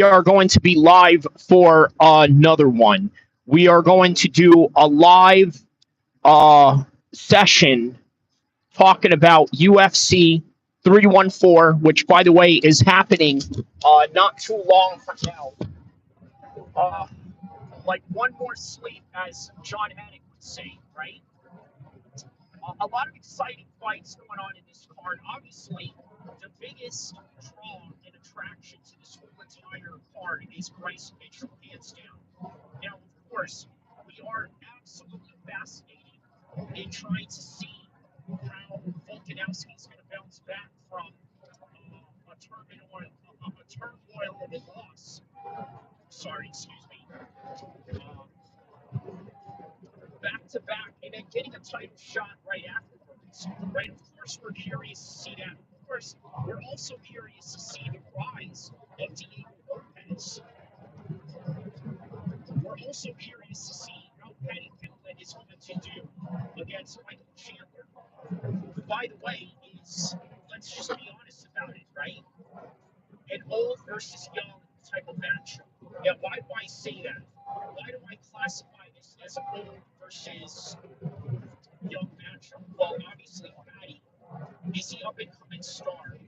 are going to be live for another one. We are going to do a live session talking about UFC 314, which, by the way, is happening not too long from now. Like one more sleep, as John Anik would say, right? A lot of exciting fights going on in this card. Obviously, the biggest draw and attraction to this whole entire card is Bryce Mitchell, hands down. Now, of course, we are absolutely fascinated in trying to see how Volkanovski is going to bounce back from a turmoil of a loss. Sorry, excuse me. Back to back, and then getting a title shot right afterwards. Right? Of course, we're curious to see that. Of course, we're also curious to see the rise of Diego Lopez. We're also curious to see how Paddy Pimblett is going to do against Michael Chandler, who, by the way, is, let's just be honest about it, right? An old versus young type of matchup. Yeah, why do I say that? Why do I classify this as an old versus young matchup? Well, obviously, Paddy is the up and coming star.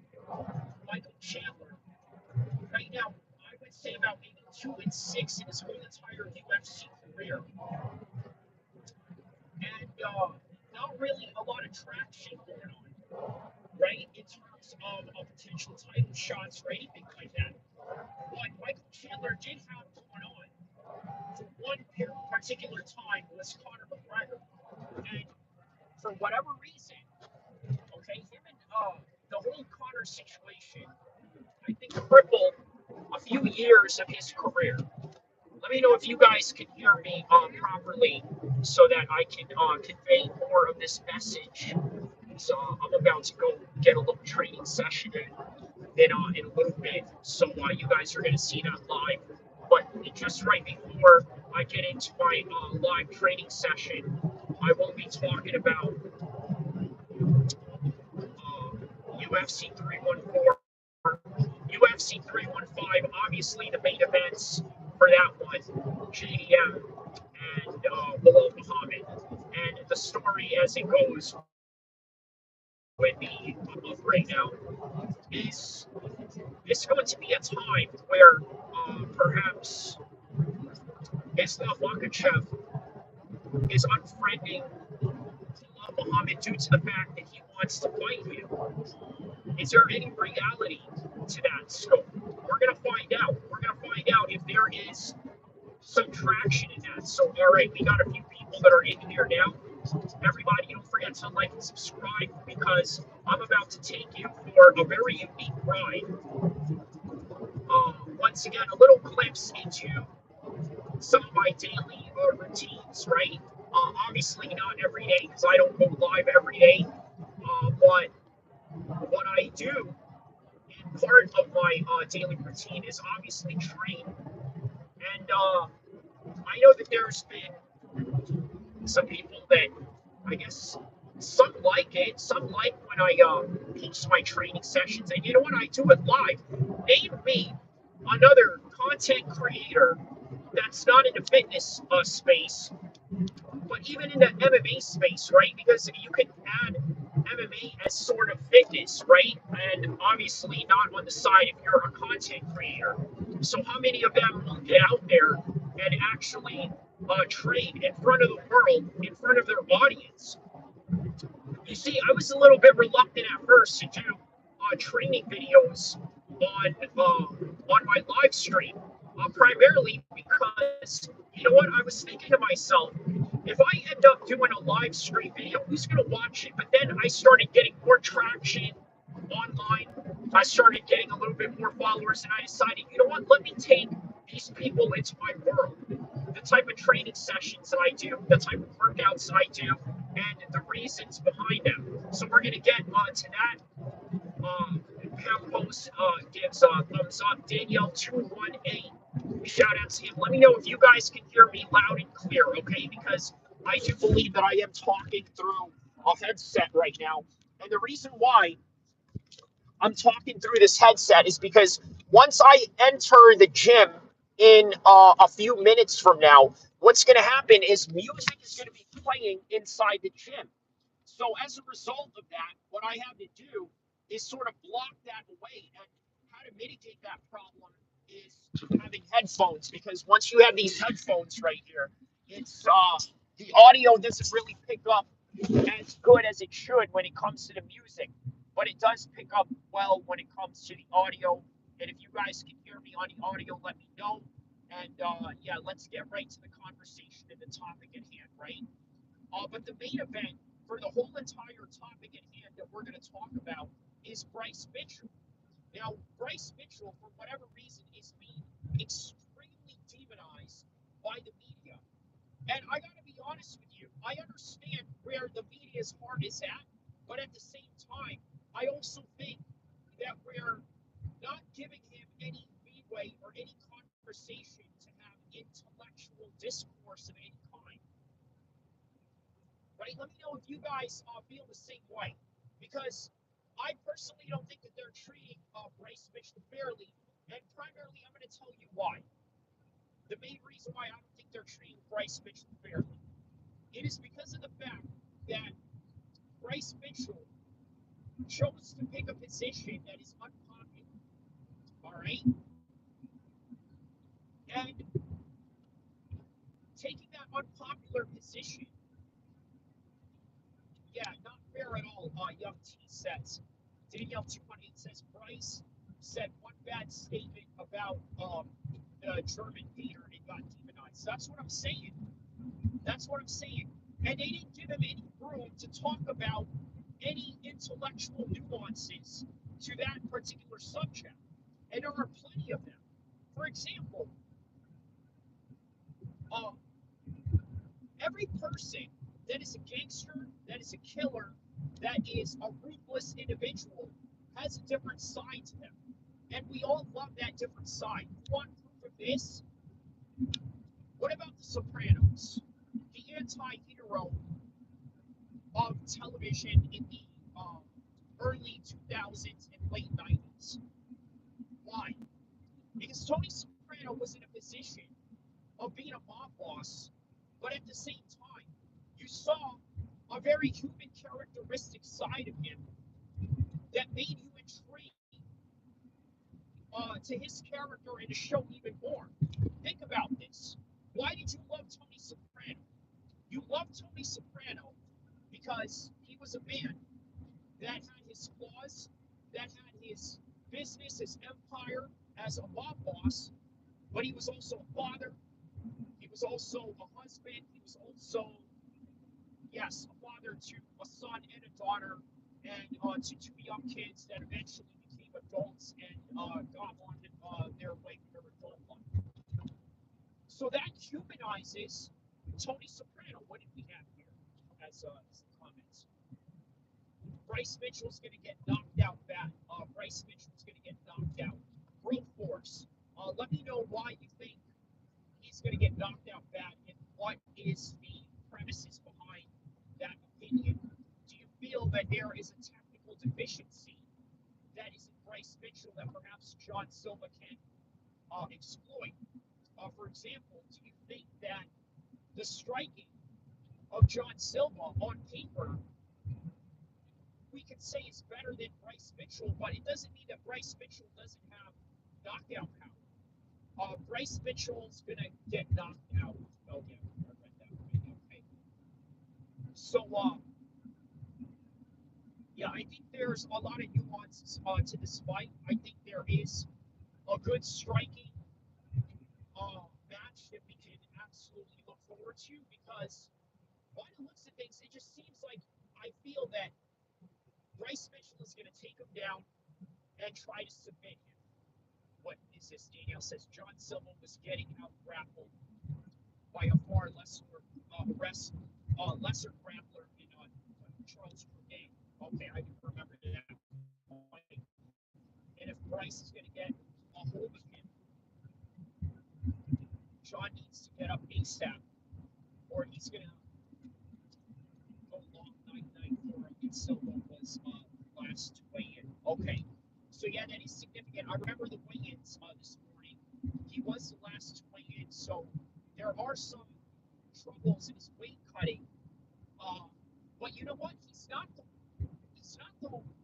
Michael Chandler, right now, I would say about maybe 2-6 in his whole entire UFC career. And not really a lot of traction going on, right? In terms of potential title shots or anything like that. What Michael Chandler did have going on for one particular time was Conor McGregor. And for whatever reason, okay, him and the whole Conor situation, I think, crippled a few years of his career. Let me know if you guys can hear me properly so that I can convey more of this message. So I'm about to go get a little training session in a little bit. So you guys are going to see that live. But just right before I get into my live training session, I will be talking about UFC 314, UFC 315, obviously the main events for that one, JDM and Bilal Muhammad. And the story as it goes with the right now is it's going to be a time where perhaps Islam Makhachev is unfriending Bilal Muhammad due to the fact that he wants to fight him. Is there any reality to that scope? We're going to find out. We're going to find out if there is some traction in that. So, all right, we got a few people that are in here now. Everybody, don't forget to like and subscribe because I'm about to take you for a very unique ride. Once again, a little glimpse into some of my daily routines, right? Obviously, not every day because I don't go live every day. But what I do, and part of my daily routine, is obviously train. And I know that there's been some people that, I guess, some like it. Some like when I post my training sessions. And you know what? I do it live. Name me another content creator that's not in the fitness space, but even in the MMA space, right? Because you can add MMA as sort of fitness, right? And obviously not on the side if you're a content creator. So how many of them will get out there and actually train in front of the world, in front of their audience? You see, I was a little bit reluctant at first to do training videos on my live stream, primarily because you know what? I was thinking to myself, if I end up doing a live stream video, who's going to watch it? But then I started getting more traction online. I started getting a little bit more followers, and I decided, you know what? Let me take these people into my world. The type of training sessions that I do, the type of workouts that I do, and the reasons behind them. So we're going to get to that. Pam Post gives a thumbs up. Danielle218, shout out to him. Let me know if you guys can hear me loud and clear, okay? Because I do believe that I am talking through a headset right now. And the reason why I'm talking through this headset is because once I enter the gym in a few minutes from now, what's going to happen is music is going to be playing inside the gym. So as a result of that, what I have to do is sort of block that away. And how to mitigate that problem is having headphones, because once you have these headphones right here, it's the audio doesn't really pick up as good as it should when it comes to the music, but it does pick up well when it comes to the audio. And if you guys can hear me on the audio, let me know. And yeah, let's get right to the conversation and the topic at hand, right? But the main event for the whole entire topic at hand that we're going to talk about is Bryce Mitchell. Now, Bryce Mitchell, for whatever reason, is being extremely demonized by the media. And I got to be honest with you, I understand where the media's heart is at, but at the same time, I also think that we're not giving him any leeway or any conversation to have intellectual discourse of any kind. Right? Let me know if you guys feel the same way, because I personally don't think that they're treating Bryce Mitchell fairly, and primarily I'm going to tell you why. The main reason why I don't think they're treating Bryce Mitchell fairly, it is because of the fact that Bryce Mitchell chose to pick a position that is unpopular. All right, and taking that unpopular position, yeah, not fair at all. Young T says. Danielle 218 says Bryce said one bad statement about the German theater and it got demonized. That's what I'm saying. That's what I'm saying. And they didn't give him any room to talk about any intellectual nuances to that particular subject. And there are plenty of them. For example, uh, every person that is a gangster, that is a killer, that is a ruthless individual has a different side to them. And we all love that different side. You want proof of this? What about The Sopranos? The anti-hero of television in the early 2000s and late 90s. Why? Because Tony Soprano was in a position of being a mob boss, but at the same time, you saw a very human characteristic side of him that made you intrigued to his character and to show even more. Think about this. Why did you love Tony Soprano? You loved Tony Soprano because he was a man that had his flaws, that had his business, his empire as a mob boss, but he was also a father. He was also a husband. He was also, yes, a father to a son and a daughter, and to two young kids that eventually became adults and got on their way to their adult life. So that humanizes Tony Soprano. What did we have here as comments? Bryce Mitchell's going to get knocked out bad. Bryce Mitchell's going to get knocked out. Growth Force. Let me know why you think he's going to get knocked out bad and what is the premises behind that opinion. Do you feel that there is a technical deficiency that is in Bryce Mitchell that perhaps John Silva can exploit? For example, do you think that the striking of John Silva on paper we could say is better than Bryce Mitchell, but it doesn't mean that Bryce Mitchell doesn't have knockout power. Bryce Mitchell's gonna get knocked out. Oh yeah, I read that right. Okay. So yeah, I think there's a lot of nuances to this fight. I think there is a good striking match that we can absolutely look forward to, because by the looks of things, it just seems like I feel that Bryce Mitchell is going to take him down and try to submit him. What is this? Danielle says John Silva was getting out grappled by a far lesser grappler in Charles Jourdain. Okay, I can remember that. And if Bryce is going to get a hold of him, John needs to get up ASAP, or he's going to go long night for him. And Silva was last weigh in. Okay, So yeah, that is significant. I remember the weigh-ins this morning. He was the last to weigh in, so there are some troubles in his weight cutting. Uh, but you know what? He's not the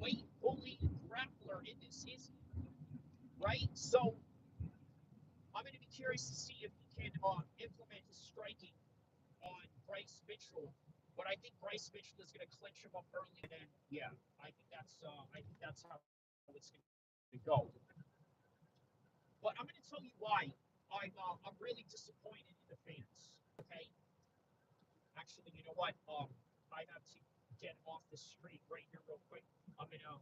weight bully grappler in this, is he? Right? So I'm going to be curious to see if he can implement his striking on Bryce Mitchell. But I think Bryce Mitchell is going to clinch him up early, and then yeah, I think that's how it's going to go. But I'm going to tell you why I'm really disappointed in the fans. Okay, actually, you know what? I have to get off the street right here real quick. I'm gonna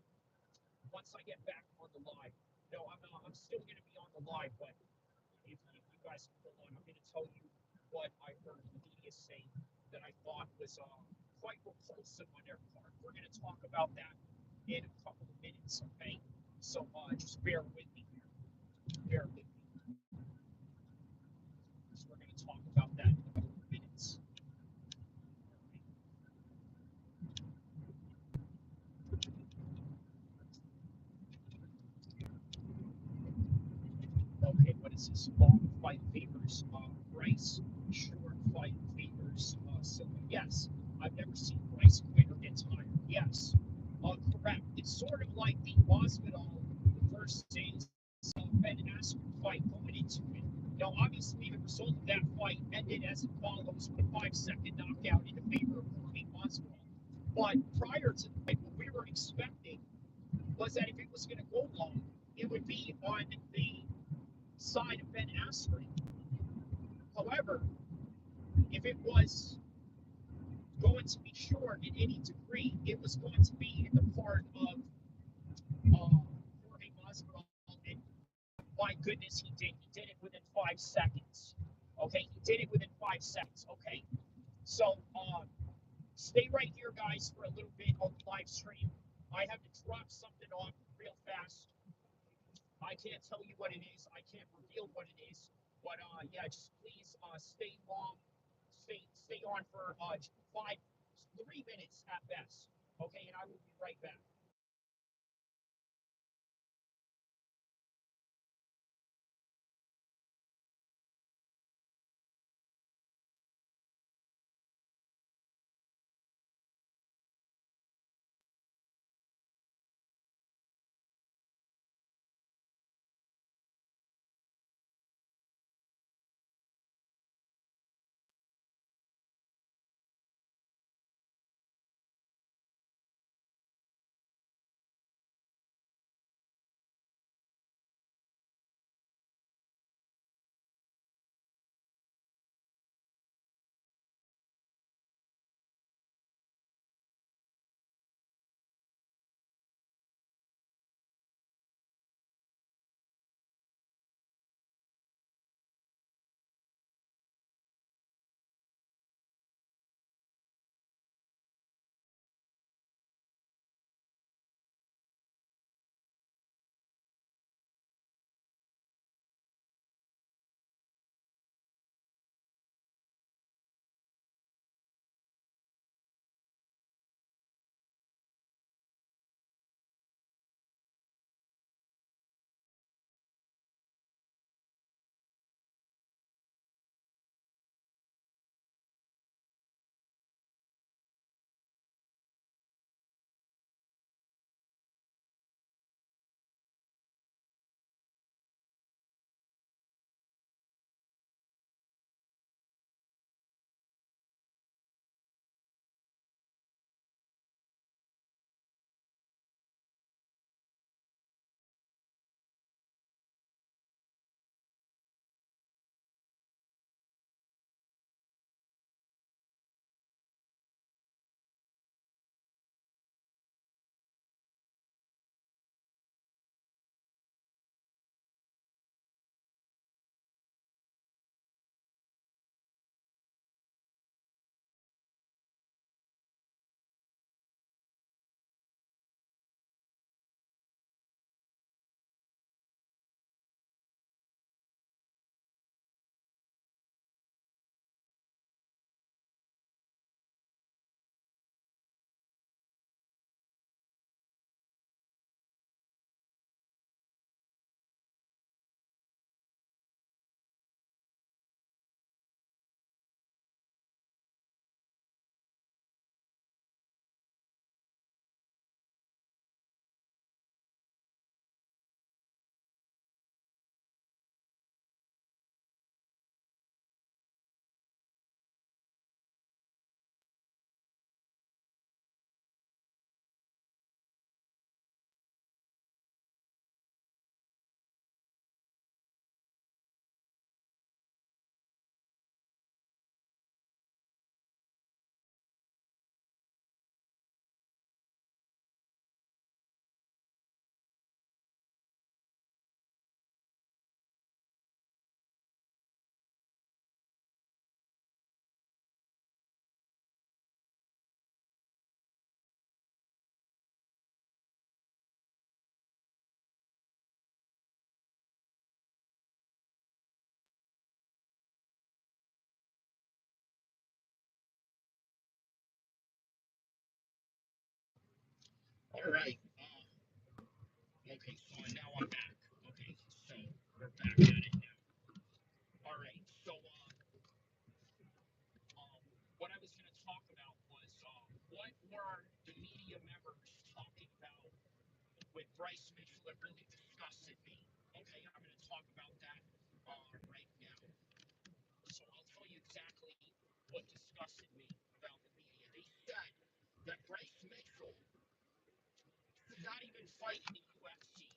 once I get back on the live. No, I'm still gonna be on the live, but if you guys can hold on, I'm gonna tell you what I heard the media say that I thought was quite repulsive on their part. We're gonna talk about that in a couple of minutes, okay? So just bear with me here. Bear with me. So we're gonna talk about that in a couple of minutes. Okay, what is this? Long fight favors Bryce. Short fight favors Silva. Yes, I've never seen Bryce quit or get tired. Yes, correct. It's sort of like the Masvidal versus Ben Askren fight going into it. Now, obviously, the result of that fight ended as it follows with a 5-second knockout in the favor of Jorge Masvidal. But prior to the fight, what we were expecting was that if it was going to go long, it would be on the side of Ben Askren. However, if it was going to be short in any degree, it was going to be in the part of Jorge Masvidal. And my goodness, he did. He did it within 5 seconds. Okay, he did it within 5 seconds. Okay, so stay right here, guys, for a little bit on the live stream. I have to drop something off real fast. I can't tell you what it is. I can't reveal what it is. But yeah, just please stay long, stay on for 3 minutes at best. Okay, and I will be right back. All right. Okay, so now I'm back. Okay, so we're back at it now. All right. So what I was going to talk about was what were the media members talking about with Bryce Mitchell that really disgusted me. Okay, I'm going to talk about that right now. So I'll tell you exactly what disgusted me about the media. They said that Bryce Mitchell should not even fight in the UFC.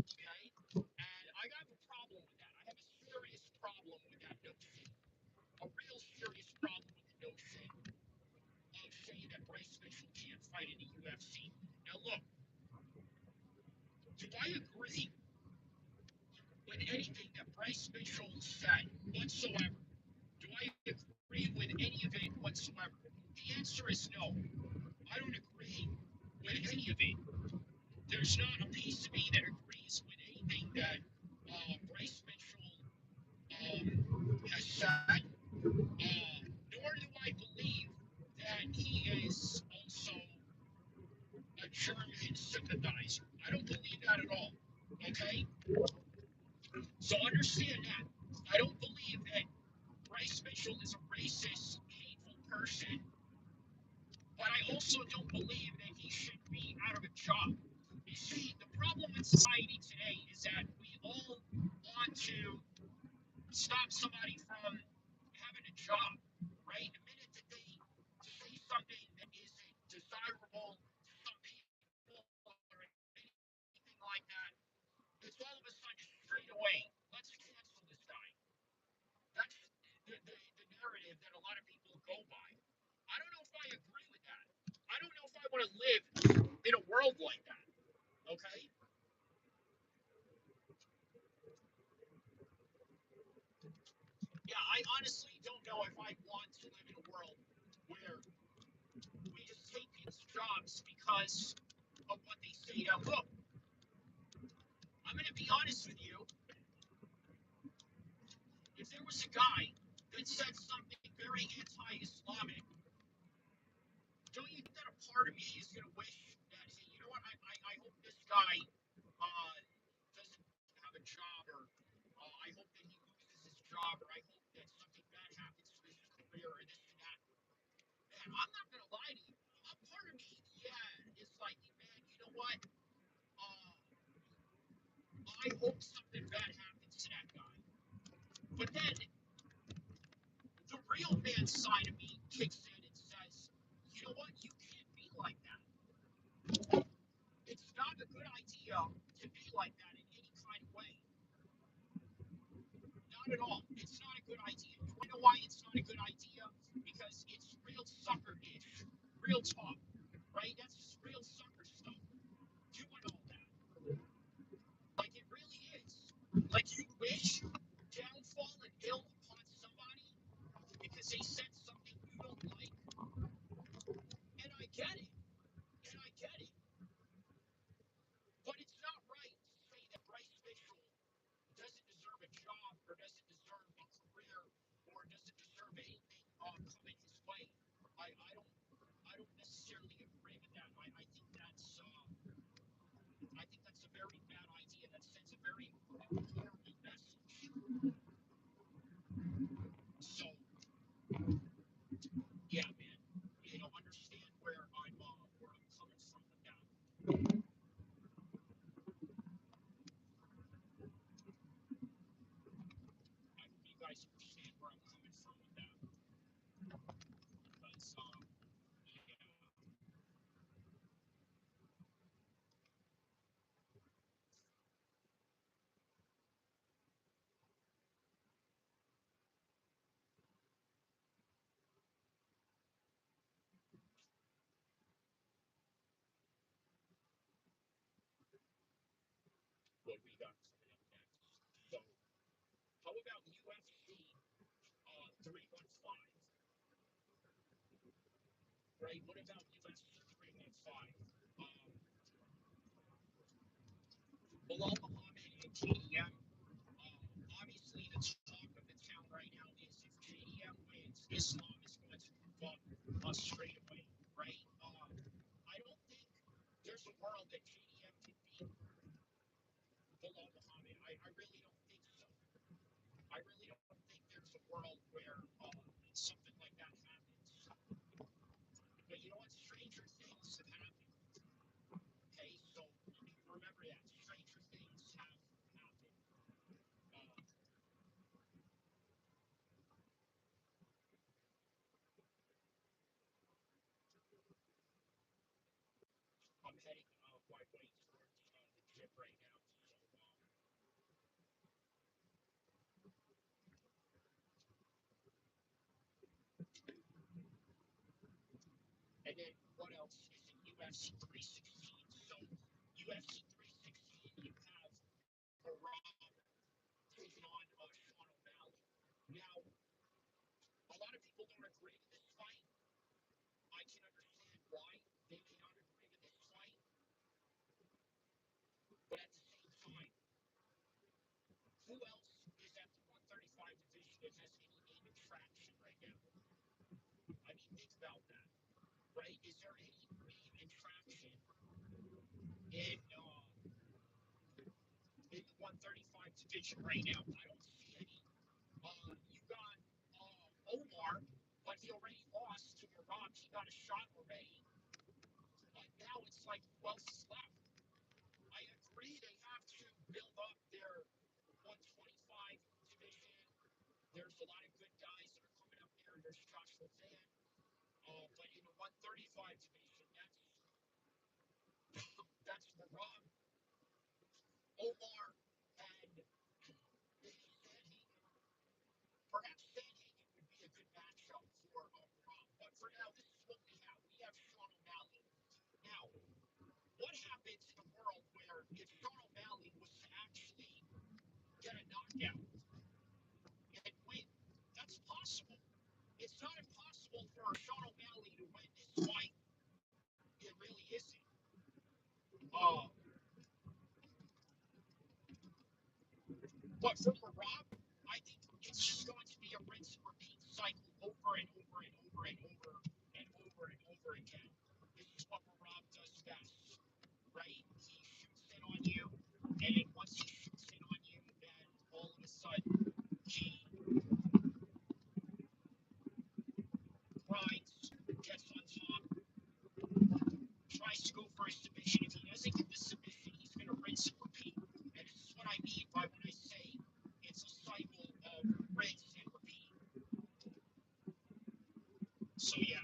Okay, and I have a problem with that. I have a serious problem with that notion. A real serious problem with the notion of saying that Bryce Mitchell can't fight in the UFC. Now look, do I agree with anything that Bryce Mitchell said whatsoever? Do I agree with any of it whatsoever? The answer is no. I don't agree with any of it. There's not a piece of me that agrees with anything that Bryce Mitchell has said, nor do I believe that he is also a German sympathizer. I don't believe that at all. Okay? So understand that. I don't believe that Bryce Mitchell is a racist, hateful person, but I also don't believe that he should be out of a job. You see, the problem in society today is that we all want to stop somebody from having a job, right? The minute that they say something that isn't desirable to some people or anything like that, it's all of a sudden straight away. Let's cancel this guy. That's the narrative that a lot of people go by. I don't know if I agree with that. I don't know if I want to live in a world like that. Okay? Yeah, I honestly don't know if I want to live in a world where we just take people's jobs because of what they say. Now, look, I'm going to be honest with you. If there was a guy that said something very anti-Islamic, don't you think that a part of me is going to wish that, hey, you know what, I hope this guy doesn't have a job, or I hope that he loses his job, or I hope that something bad happens to his career, or this and that. Man, I'm not going to lie to you. A part of me, yeah, is like, man, you know what? I hope something bad happens to that guy. But then the real man side of me kicks in and says, you know what? You can't be like that. It's not a good idea to be like that in any kind of way. Not at all. It's not a good idea. You know why it's not a good idea? Because it's real sucker ish. Real talk. Right? That's just real sucker stuff. Doing all that. Like it really is. Like you wish downfall and ill upon somebody because they said something you don't like. And I get it. And I get it. But it's not right to say that Bryce Mitchell doesn't deserve a job or doesn't deserve a career or doesn't deserve anything coming his way. I don't necessarily agree with that. I think that's a very bad idea. That sends a very horrible message. So yeah, man, understand where I'm coming from with that. I hope you guys understand where I'm coming from with that. Because yeah, what we got coming up next. So how about UFC 315? Right? What about UFC 315? Um, Bilal Muhammad and JDM. Obviously, the talk of the town right now is if JDM wins, Islam is going to move up straight away, right? I don't think there's a heading my way towards the gym right now. And then what else is in UFC 316? So UFC 316, you have Rob taking on Sean O'Malley. Now, a lot of people don't agree with this fight. I can understand why they may not agree with this fight, but at the same time, who else is at the 135 division that has any name and traction right now? I mean, think about that, right? Is there any name and traction in the 135 division right now? I don't see any. You got Omar, but he already lost to Iraq. He got a shot already. Now it's like, who else is left? I agree they have to build up their 125 division. There's a lot of good guys that are coming up there. There's Joshua Van. But in the 135 division, that's Rob, Omar, and maybe Sandhagen. Perhaps Sandhagen would be a good matchup for Rob. But for now, this is what we have. We have Sean O'Malley. Now, what happens in a world where if Sean O'Malley was to actually get a knockout and win? That's possible. It's not impossible for Sean O'Malley to win this fight. It really isn't. Uh, but for Rob, I think it's just going to be a rinse and repeat cycle over and over and over and over and over and over again. This is what Rob does best, right? He shoots in on you, and then once he shoots in on you, then all of a sudden he grinds, gets on top, tries to go for a submission. If he doesn't get the submission, he's going to rinse and repeat. And this is what I mean by when I say it's a cycle of rinse and repeat. So, yeah.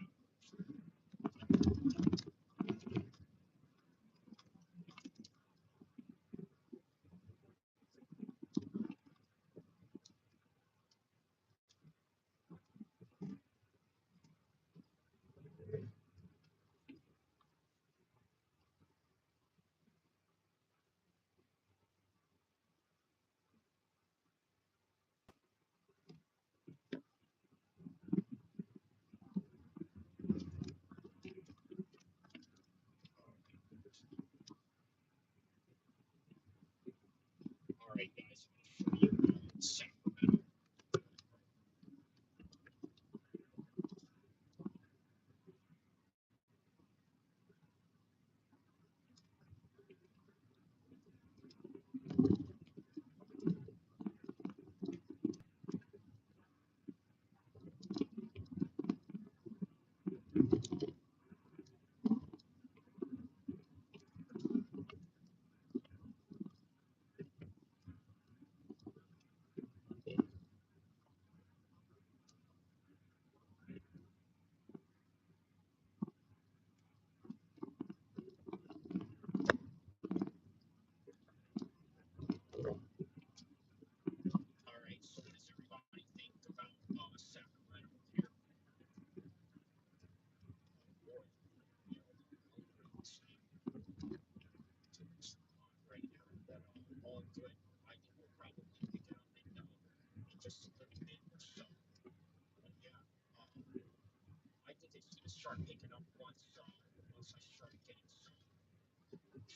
All right, guys, I'm going to show you Sacramento. All right, so what does everybody think about Sacramento here? Boy, you know, right now, but all good. I think we'll probably pick it up in just a little bit or so. But yeah, I think it's going to start picking up once I start getting some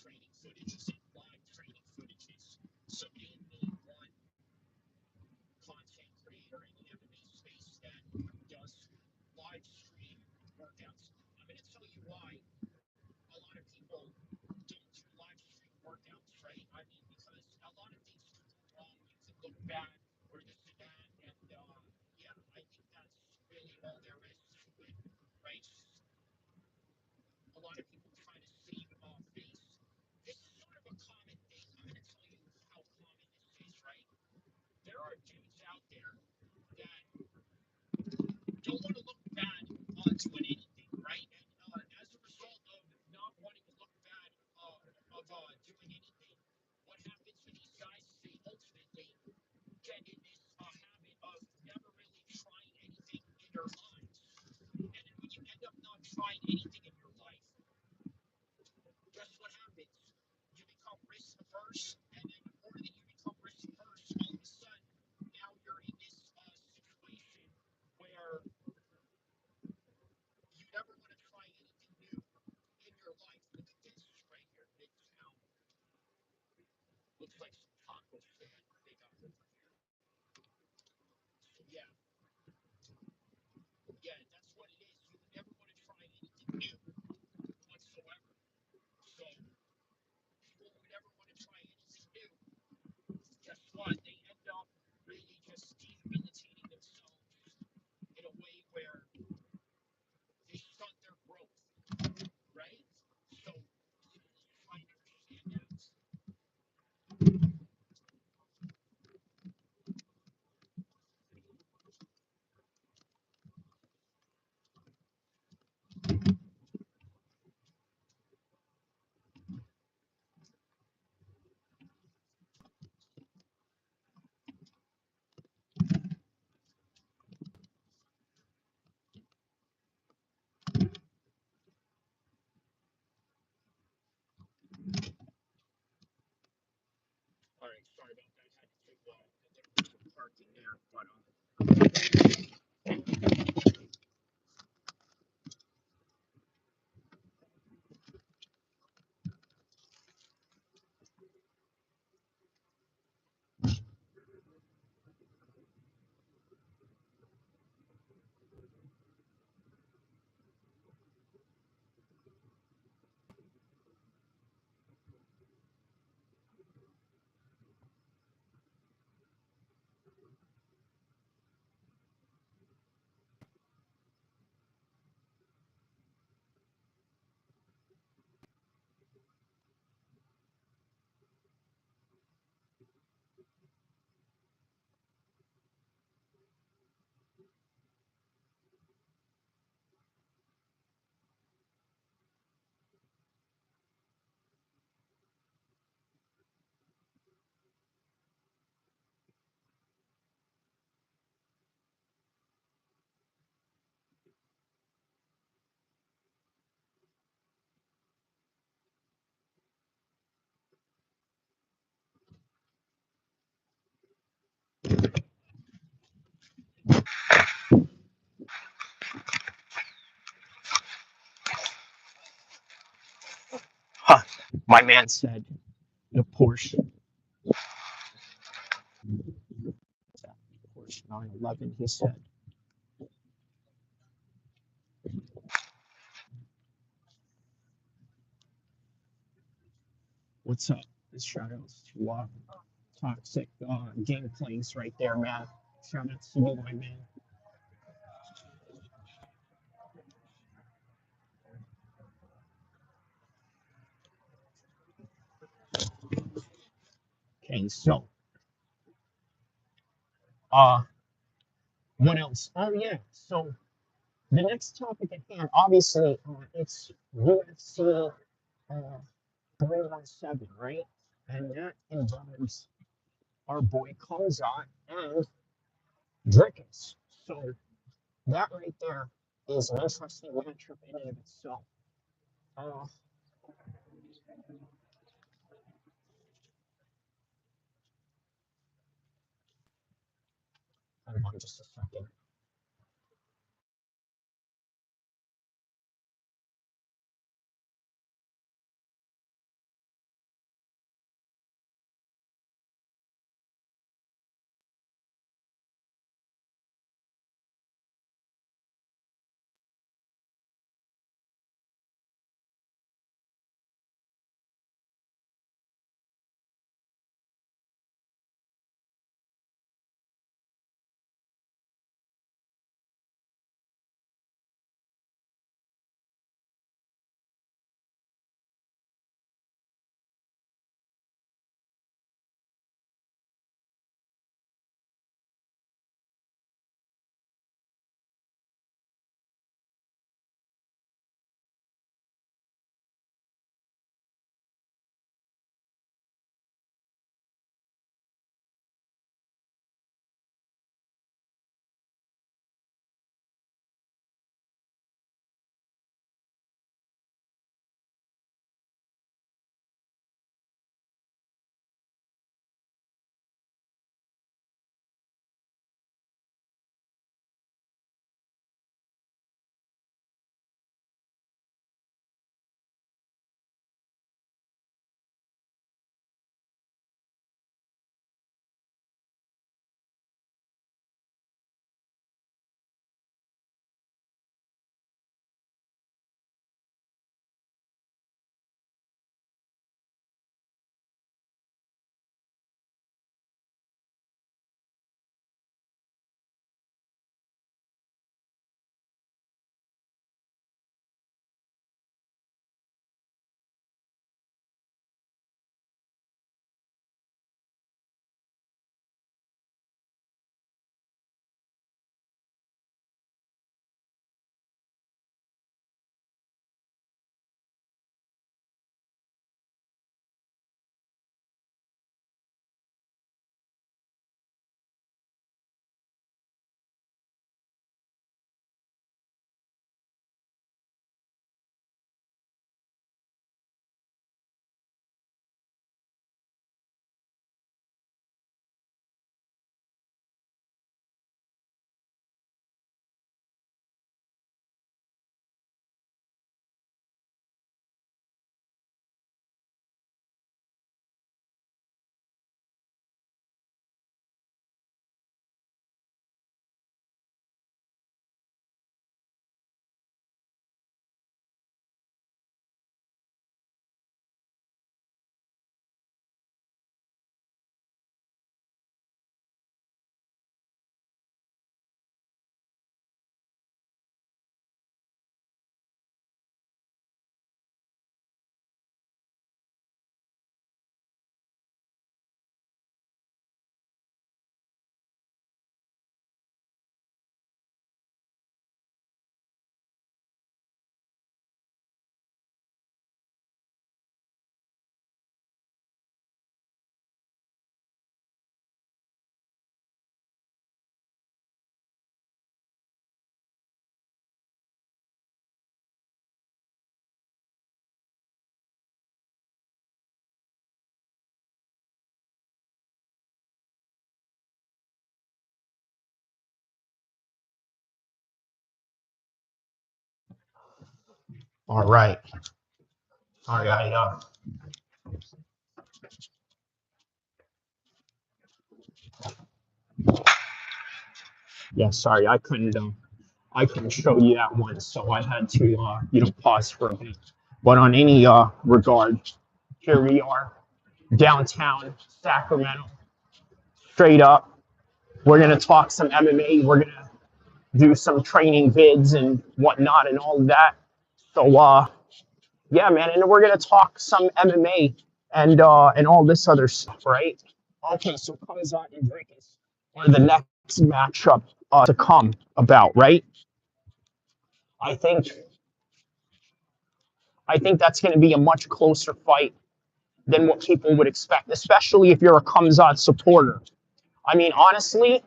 training footages and live training footages. So being me one content creator in the MMA space that does live stream workouts, I'm going to tell you why a lot of people don't do live stream workouts, right? I mean, because a lot of things can go wrong. You can look bad or this and that. And yeah, I think that's really all there is to it, right? A lot of people try to save face. This is sort of a common thing. I'm going to tell you how common this is, right? There are dudes out there that don't want to look bad on doing anything, right? And as a result of not wanting to look bad sorry about that. Had to do some parking there, but huh, my man said the Porsche, Porsche 911. He said, "What's up?" This shout outs to toxic game plays right there, man. Shout out to you, my man. Okay, so uh, what else? Oh yeah, so the next topic at hand, obviously, it's UFC 317, right? And that involves our boy Kamzat and Drickus. So that right there is an interesting matchup in and of itself. Uh, Hold on just a second. All right. Sorry, yeah, sorry, I couldn't show you that one, so I had to, pause for a bit. But on any regard, here we are, downtown Sacramento, straight up. We're gonna talk some MMA. We're gonna do some training vids and whatnot and all of that. So, yeah, man, and we're gonna talk some MMA and all this other stuff, right? Okay, so Kazat and Dricus are the next matchup to come about, right? I think I think that's going to be a much closer fight than what people would expect, especially if you're a Kamzat supporter. I mean, honestly,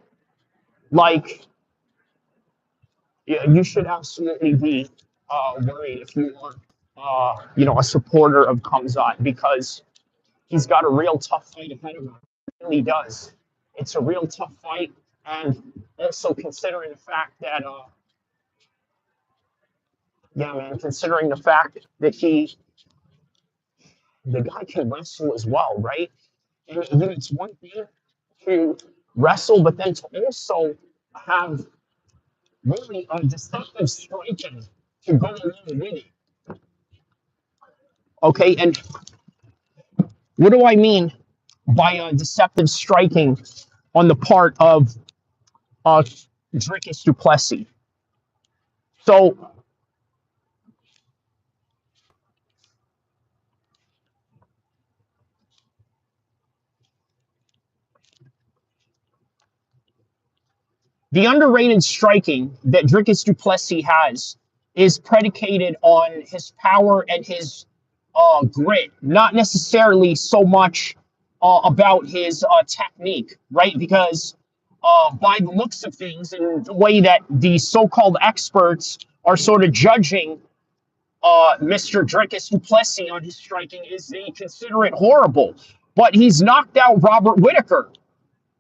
like you should absolutely be worried if you are, a supporter of Kamzat because he's got a real tough fight ahead of him. He really does. It's a real tough fight, and also considering the fact that, yeah, man, considering the fact that the guy can wrestle as well, right? And it's one thing to wrestle, but then to also have really a deceptive striking to go along with it. Okay, and what do I mean by deceptive striking on the part of uh, Dricus Duplessis? So the underrated striking that Dricus Duplessis has is predicated on his power and his grit, not necessarily so much about his technique, right? Because by the looks of things and the way that the so-called experts are sort of judging Mr. Dricus Duplessis on his striking is they consider it horrible. But he's knocked out Robert Whitaker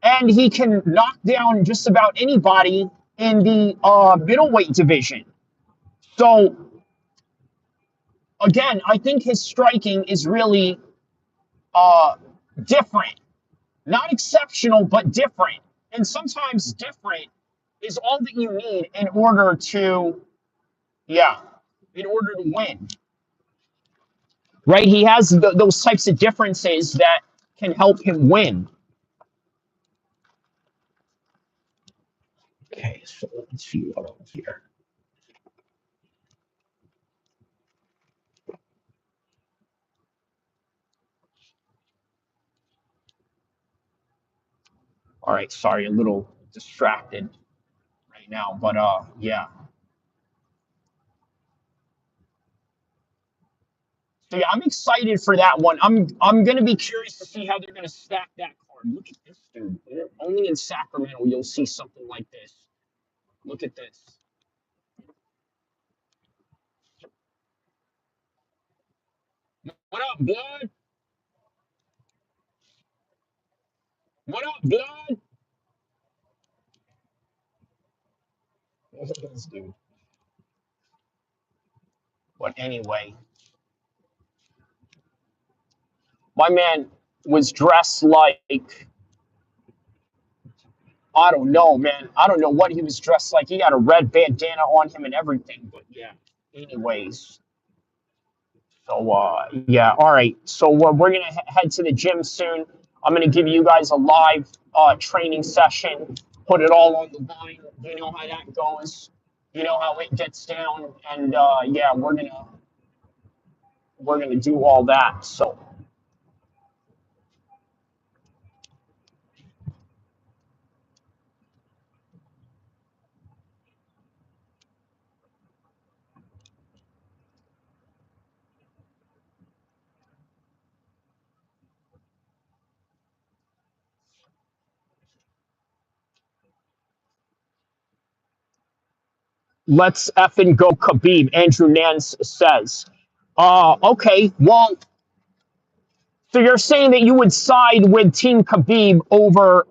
and he can knock down just about anybody in the middleweight division. So again, I think his striking is really uh, different, not exceptional, but different. And sometimes different is all that you need in order to, yeah, in order to win. Right? He has those types of differences that can help him win. Okay, so let's see what else here. All right, sorry, a little distracted right now, but yeah. So yeah, I'm excited for that one. I'm gonna be curious to see how they're gonna stack that card. Look at this dude. Only in Sacramento you'll see something like this. Look at this. What up, blood? What up, blood? Look at this dude. But anyway, my man was dressed like I don't know, man. I don't know what he was dressed like. He had a red bandana on him and everything. But yeah. Anyways, so yeah. All right. So we're gonna head to the gym soon. I'm gonna give you guys a live training session. Put it all on the line. You know how that goes. You know how it gets down. And yeah, we're gonna do all that. So let's effing go, Khabib. Andrew Nance says. Okay. Well, so you're saying that you would side with Team Khabib over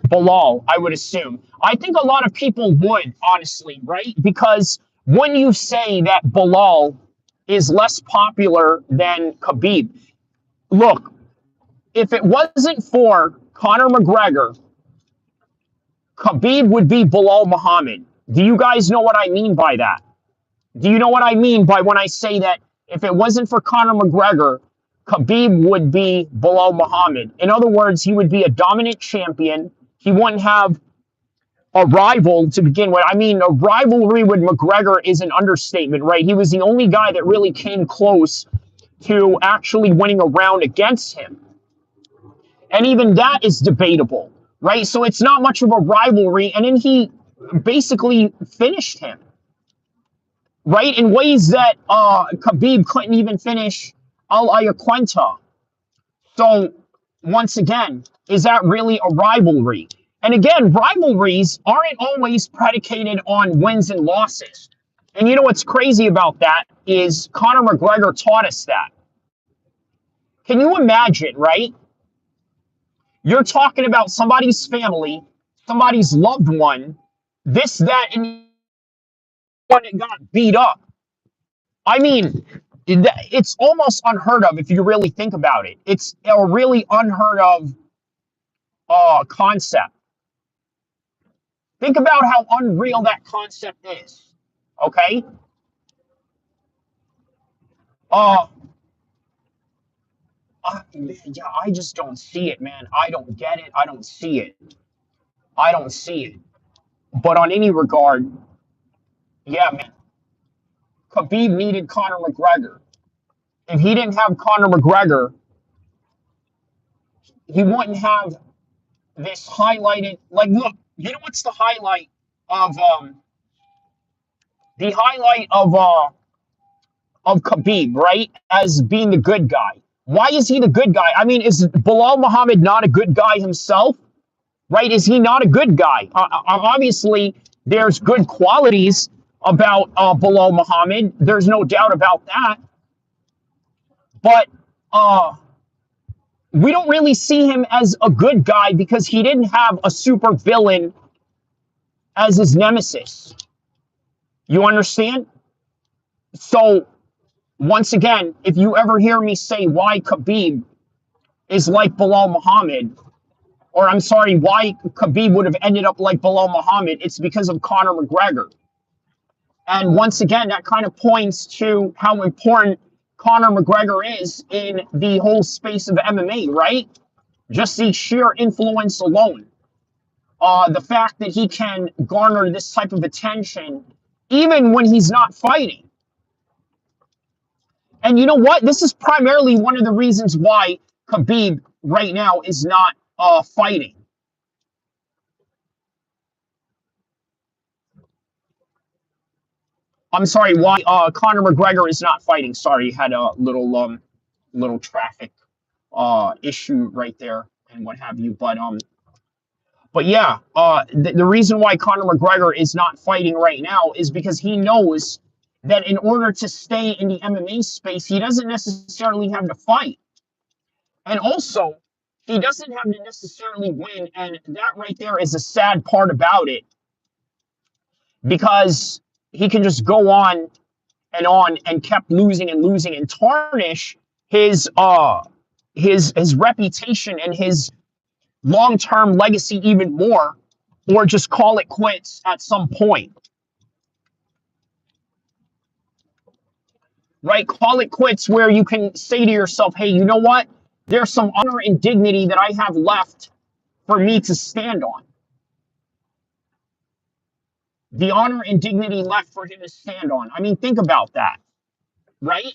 Bilal, I would assume. I think a lot of people would, honestly, right? Because When you say that Bilal is less popular than Khabib, look, if it wasn't for Conor McGregor, Khabib would be Bilal Muhammad. Do you guys know what I mean by that? Do you know what I mean by when I say that if it wasn't for Conor McGregor, Khabib would be Bilal Muhammad? In other words, he would be a dominant champion. He wouldn't have a rival to begin with. I mean, a rivalry with McGregor is an understatement, right? He was the only guy that really came close to actually winning a round against him. And even that is debatable, right? So it's not much of a rivalry. And then he basically finished him, right? In ways that Khabib couldn't even finish Al-Ayaquinta. So once again, is that really a rivalry? And again, rivalries aren't always predicated on wins and losses. And you know what's crazy about that is Conor McGregor taught us that. Can you imagine, right? You're talking about somebody's family, somebody's loved one, this, that, and one that got beat up. I mean, it's almost unheard of if you really think about it. It's a really unheard of concept. Think about how unreal that concept is. Okay? Uh, yeah, I just don't see it, man. I don't get it. I don't see it. I don't see it. But on any regard, yeah, man. Khabib needed Conor McGregor. If he didn't have Conor McGregor, he wouldn't have this highlighted. Like, look, you know what's of the highlight of Khabib, right? As being the good guy. Why is he the good guy? I mean, is Bilal Muhammad not a good guy himself? Right? Is he not a good guy? Obviously, there's good qualities about Bilal Muhammad. There's no doubt about that. But uh, we don't really see him as a good guy because he didn't have a super villain as his nemesis. You understand? So, once again, if you ever hear me say why Khabib is like Bilal Muhammad, or I'm sorry, why Khabib would have ended up like Bilal Muhammad, it's because of Conor McGregor. And once again, that kind of points to how important Conor McGregor is in the whole space of MMA, right? Just the sheer influence alone. The fact that he can garner this type of attention even when he's not fighting. And you know what? This is primarily one of the reasons why Khabib right now is not fighting. I'm sorry, why Conor McGregor is not fighting. Sorry, had a little traffic issue right there and what have you. But yeah, the reason why Conor McGregor is not fighting right now is because he knows that in order to stay in the MMA space, he doesn't necessarily have to fight. And also, he doesn't have to necessarily win. And that right there is a sad part about it because he can just go on and kept losing and losing and tarnish his his reputation and his long-term legacy even more, or just call it quits at some point. Right? Call it quits where you can say to yourself, hey, you know what? There's some honor and dignity that I have left for me to stand on. The honor and dignity left for him to stand on. I mean, think about that, right?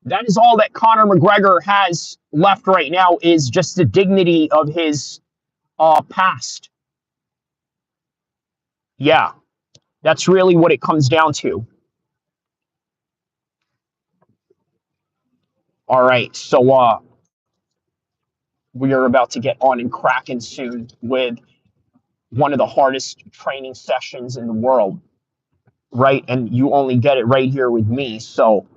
That is all that Conor McGregor has left right now is just the dignity of his past. Yeah, that's really what it comes down to. All right, so we are about to get on and cracking soon with one of the hardest training sessions in the world, right? And you only get it right here with me. So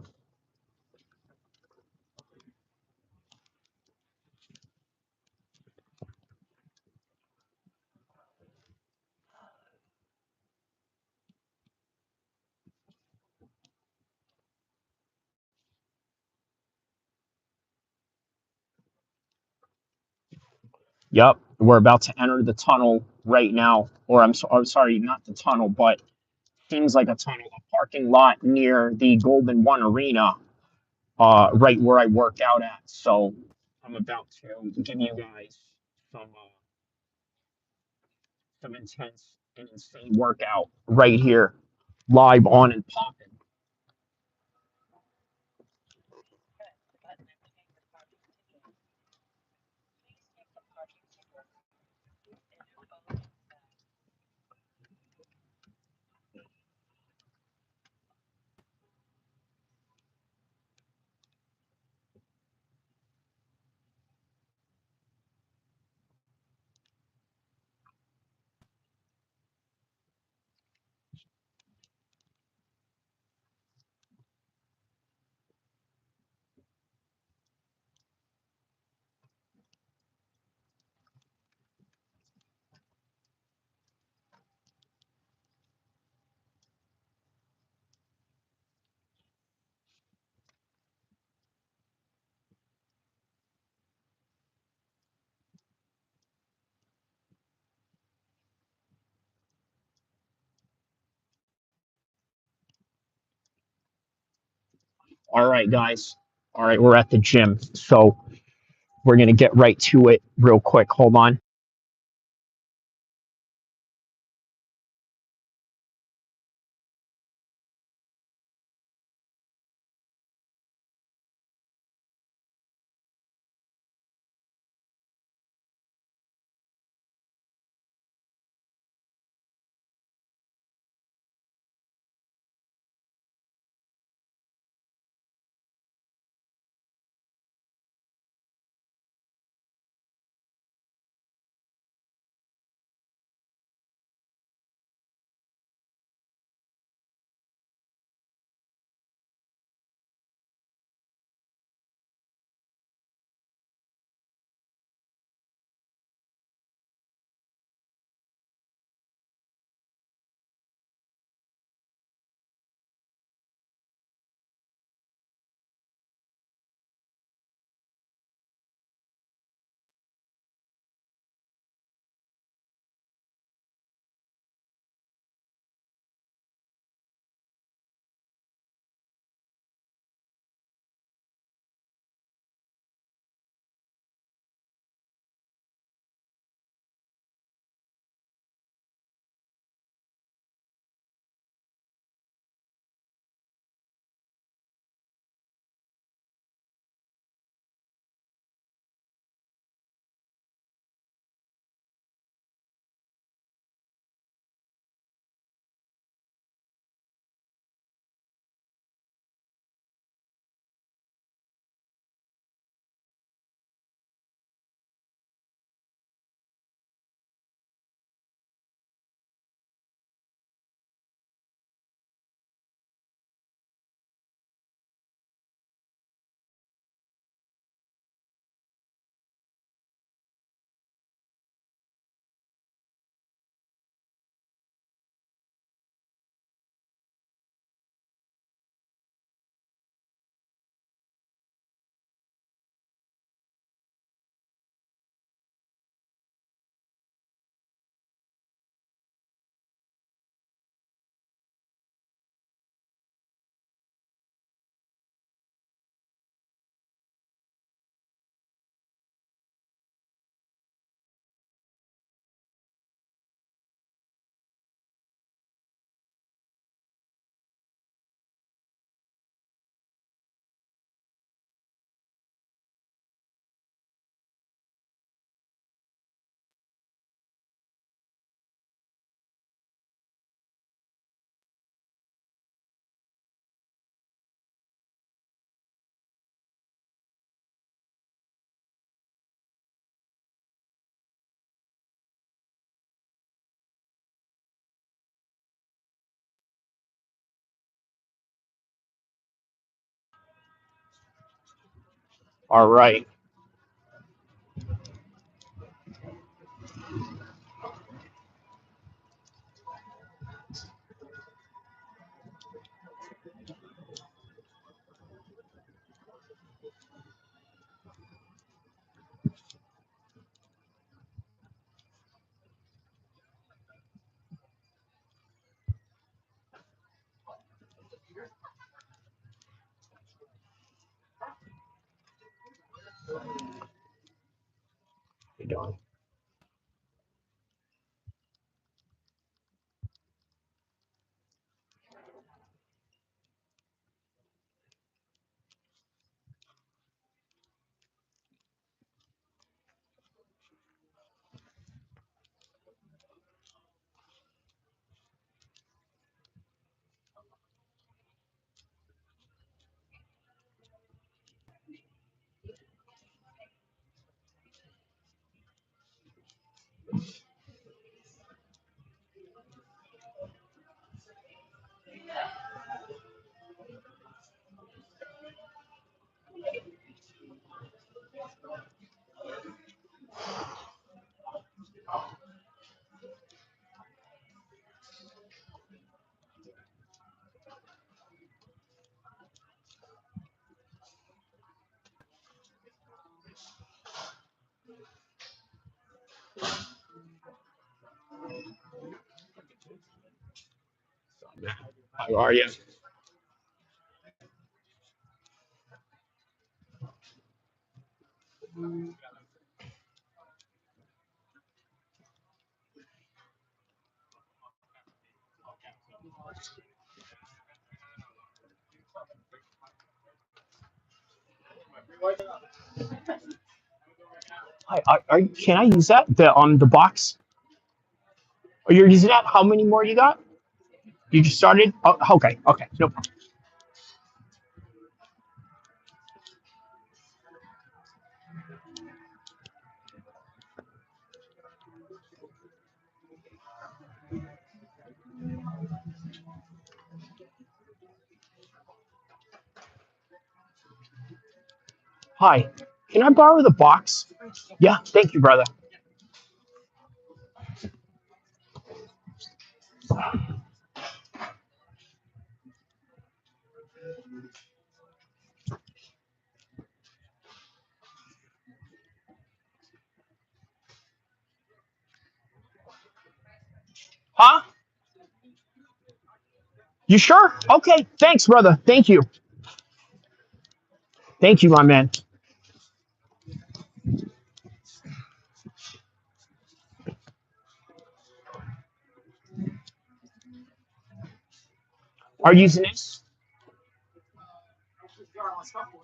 Yep, we're about to enter the tunnel right now. Or I'm sorry, not the tunnel, but seems like a tunnel, a parking lot near the Golden One Arena, right where I work out at. So I'm about to give you guys some intense and insane workout right here, live on and popping. All right, guys. All right, we're at the gym. So we're going to get right to it real quick. Hold on. All right. How are you? Hi, can I use that? The on the box? Oh, you're using that? How many more you got? You just started? Oh, okay, okay. No problem. Hi, can I borrow the box? Yeah, thank you, brother. Huh? You sure? Okay, thanks, brother. Thank you. Thank you, my man. Are you using this?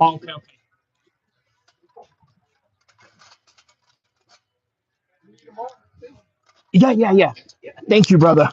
Oh, okay, okay. Yeah, yeah, yeah. Thank you, brother.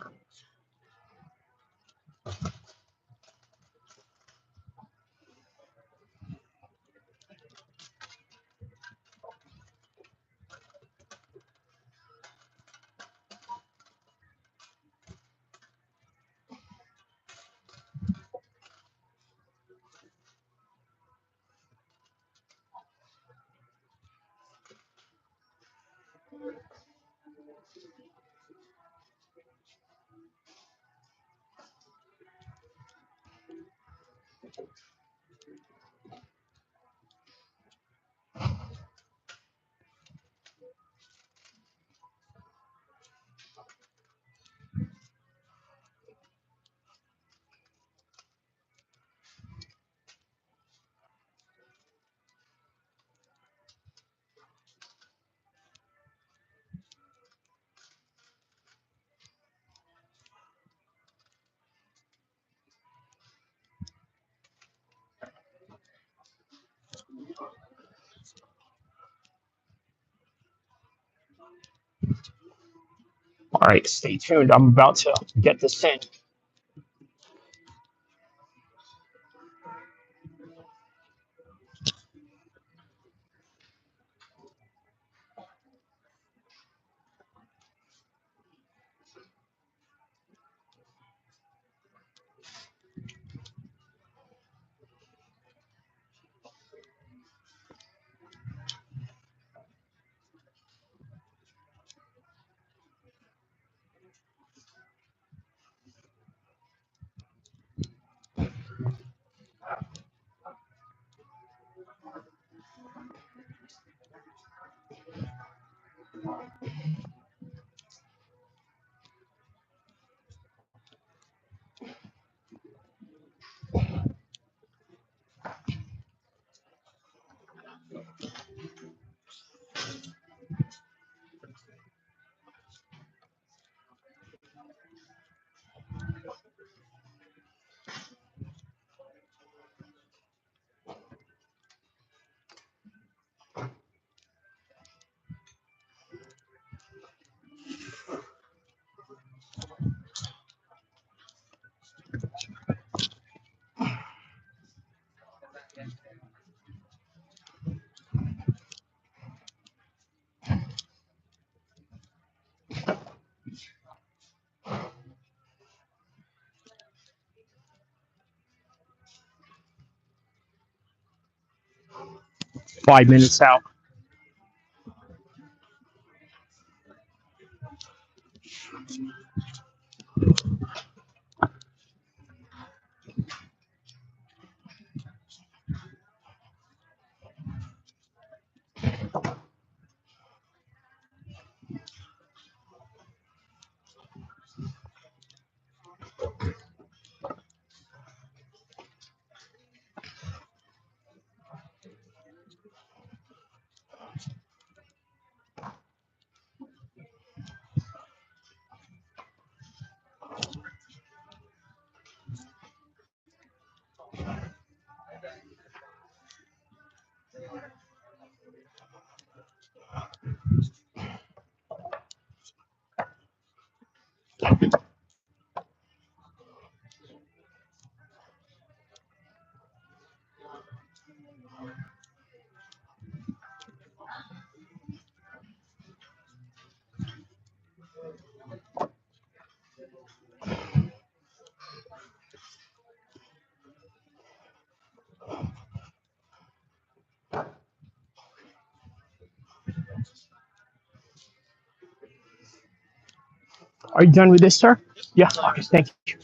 All right, stay tuned. I'm about to get this in. 5 minutes out. Are you done with this, sir? Yeah. Okay. Thank you.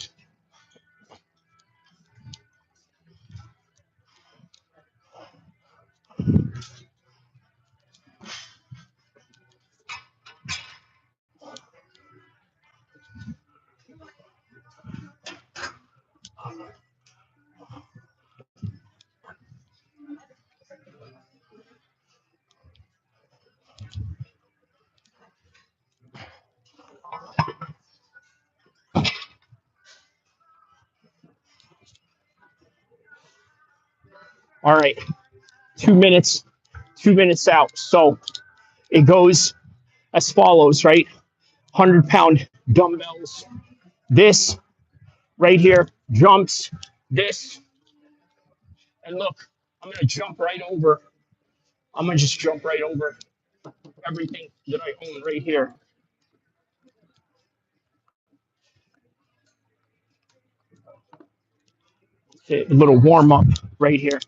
All right. 2 minutes. 2 minutes out. So it goes as follows, right? 100-pound dumbbells. This right here jumps. This. And look, I'm going to jump right over. I'm going to just jump right over everything that I own right here. Okay, a little warm up right here.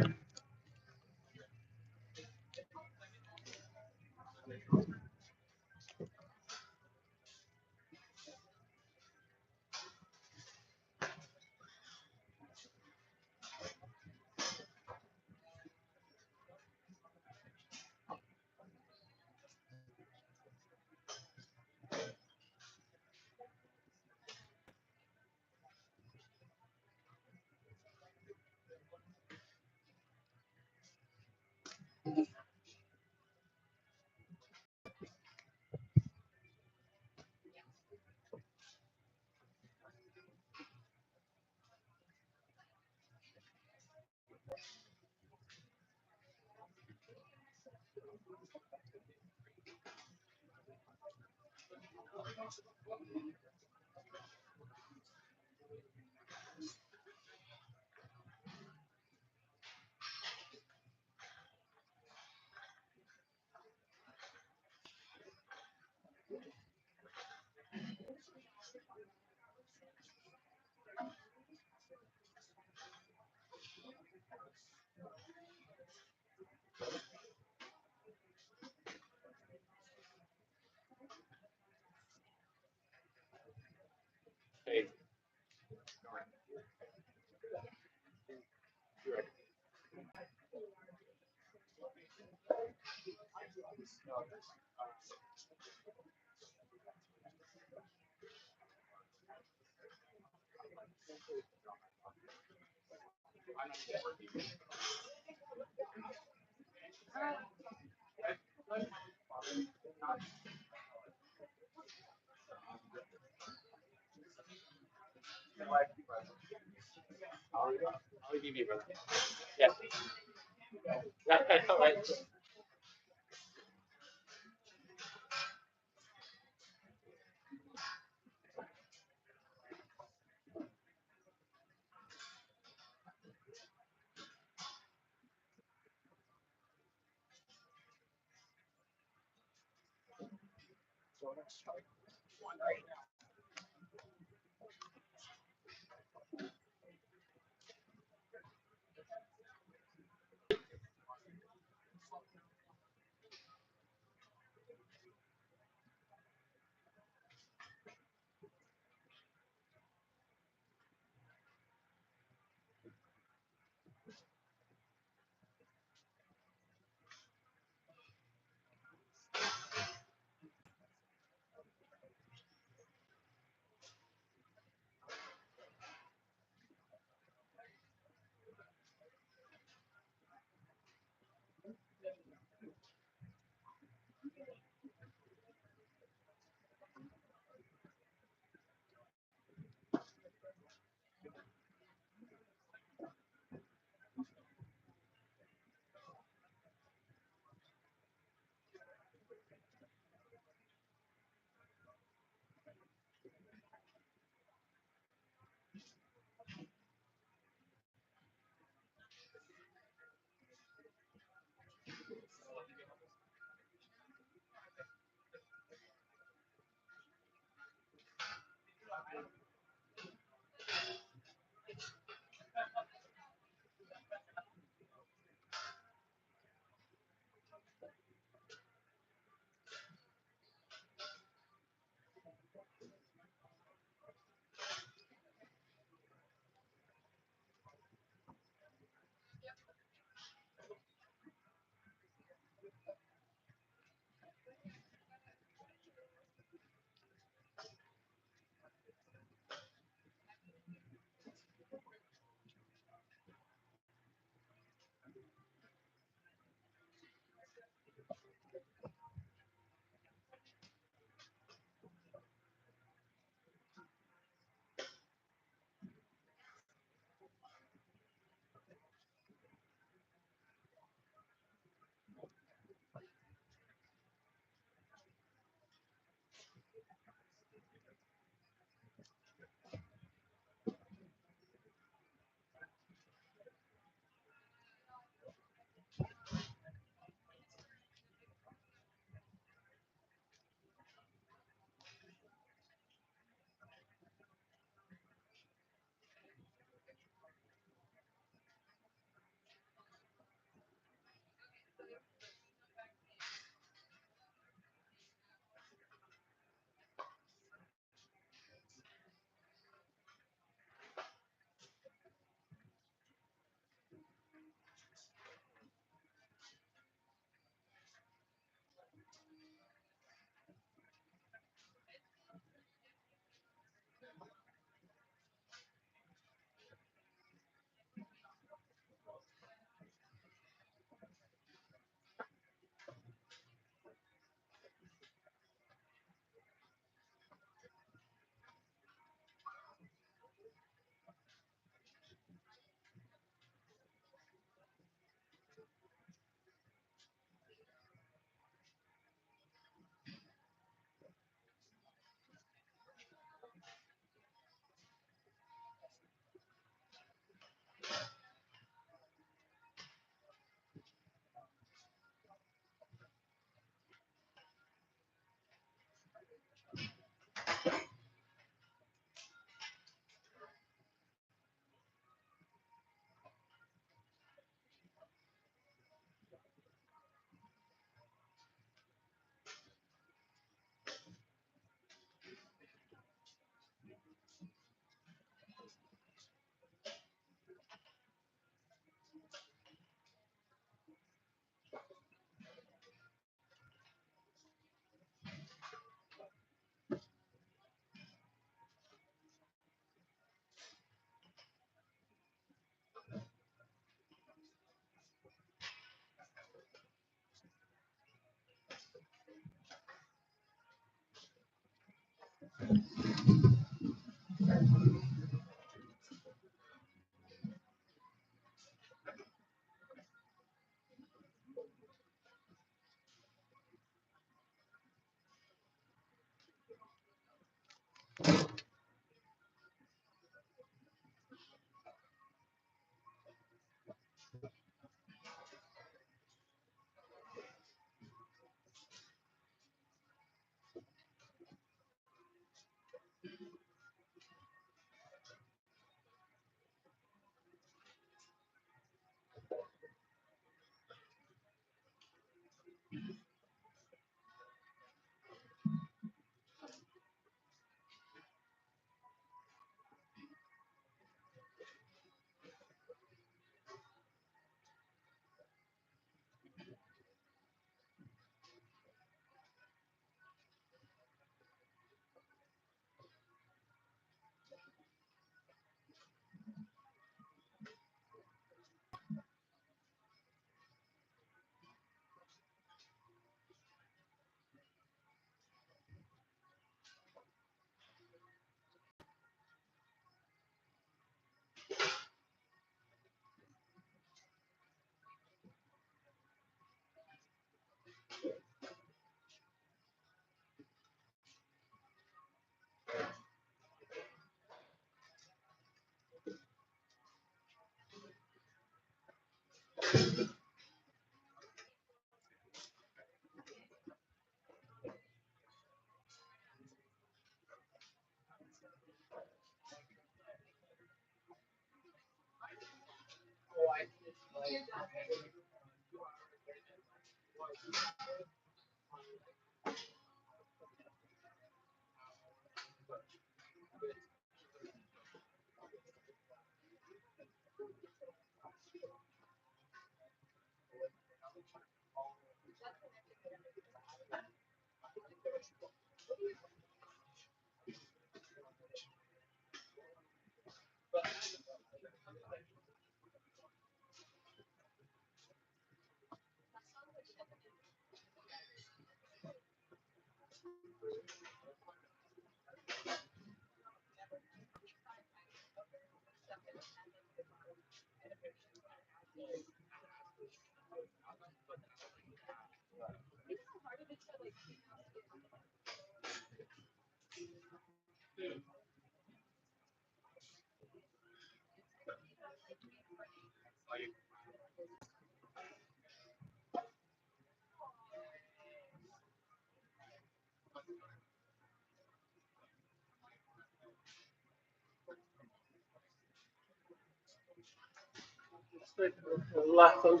Left. Can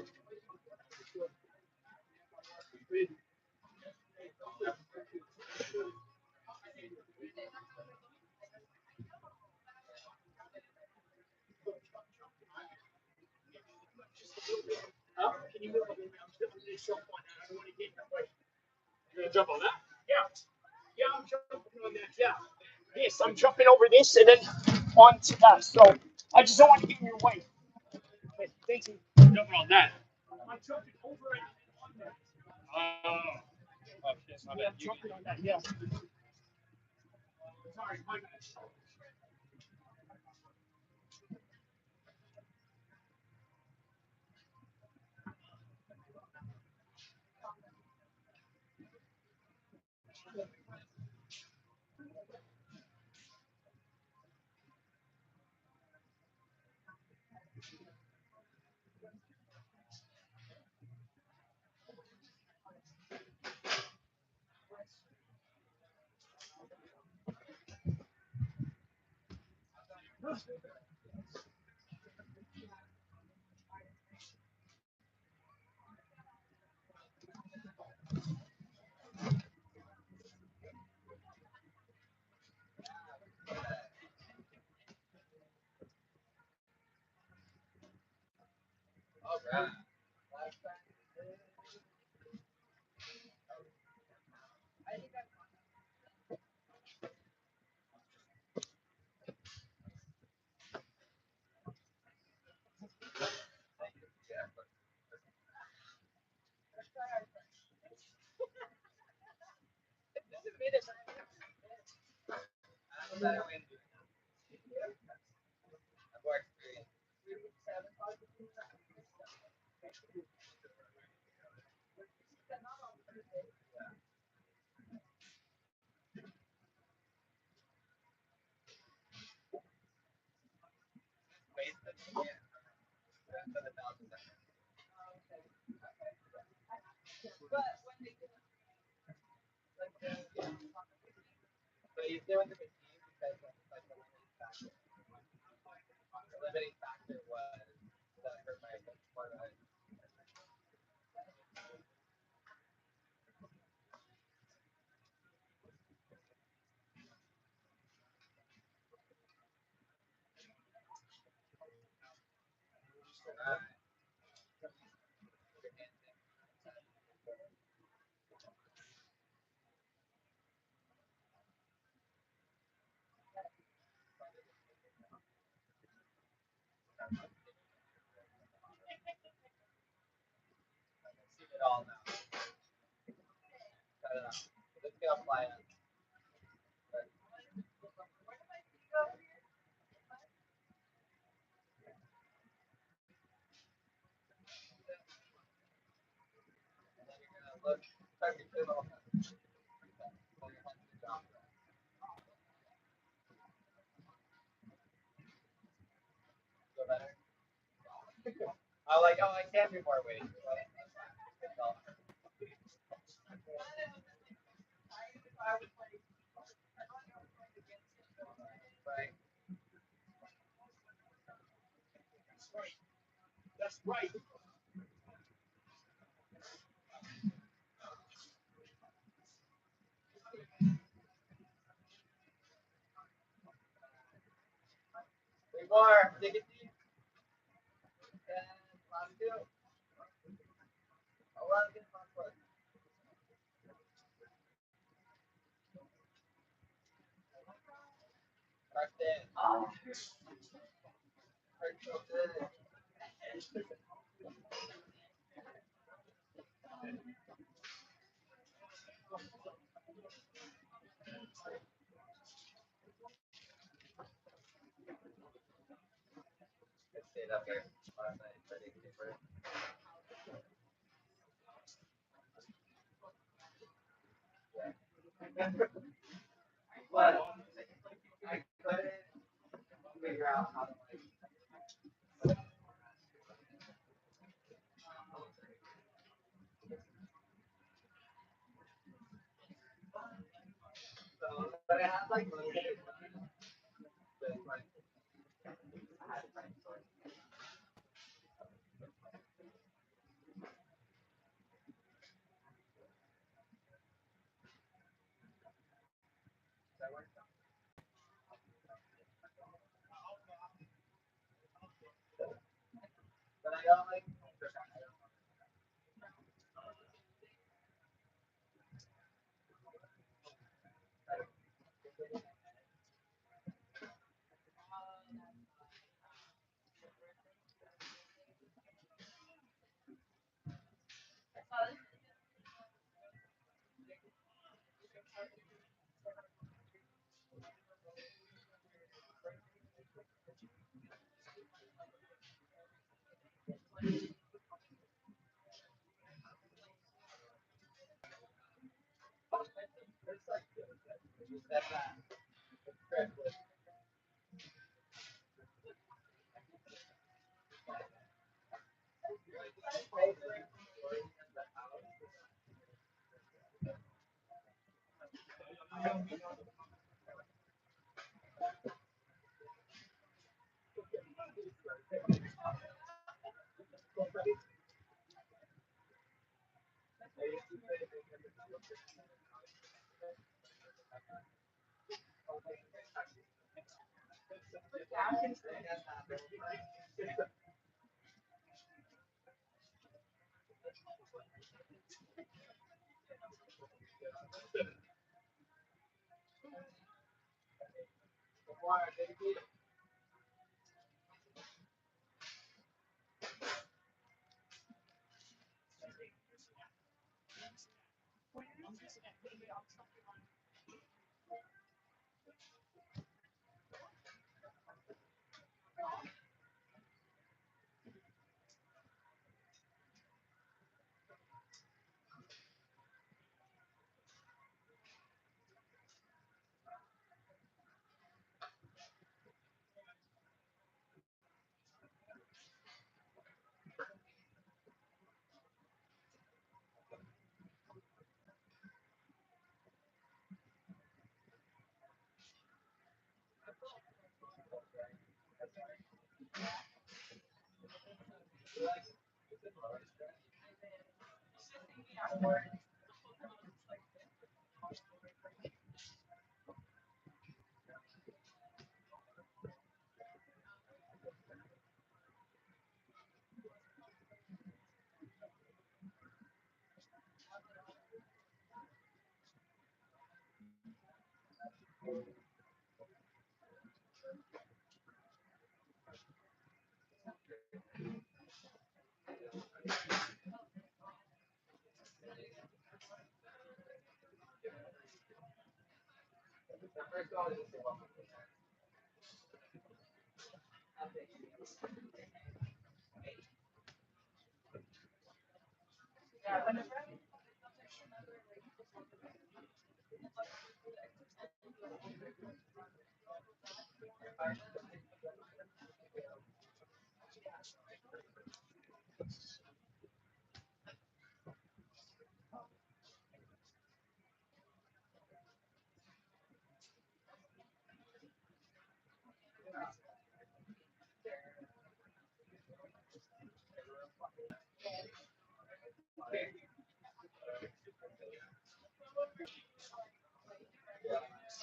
you move on? I don't want to get in the way. You're gonna jump on that? Yeah. Yeah, I'm jumping on that. Yeah. This, I'm jumping over this and then onto that. So I just don't want to get in your way. Okay, thank you. Jumping on that. I'm jumping over it and on that. Oh. Oh shit. Yeah, I'm jumping on that. Yeah. Sorry, my bad. That's right.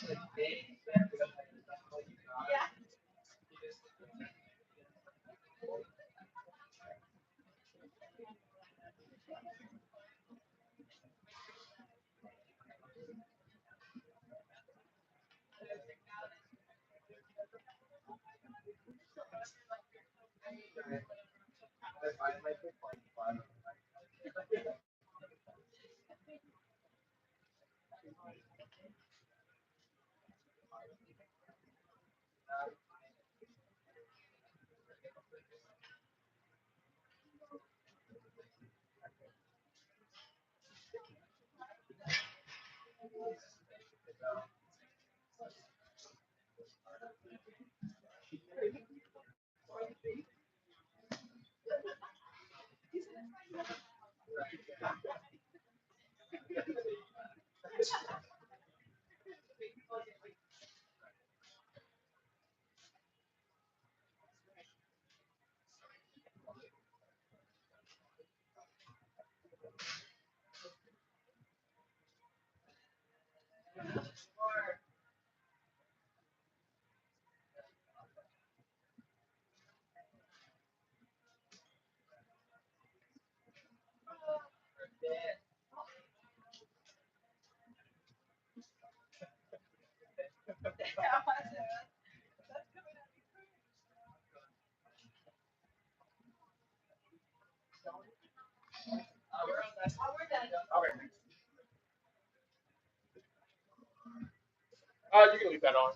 You can leave that on.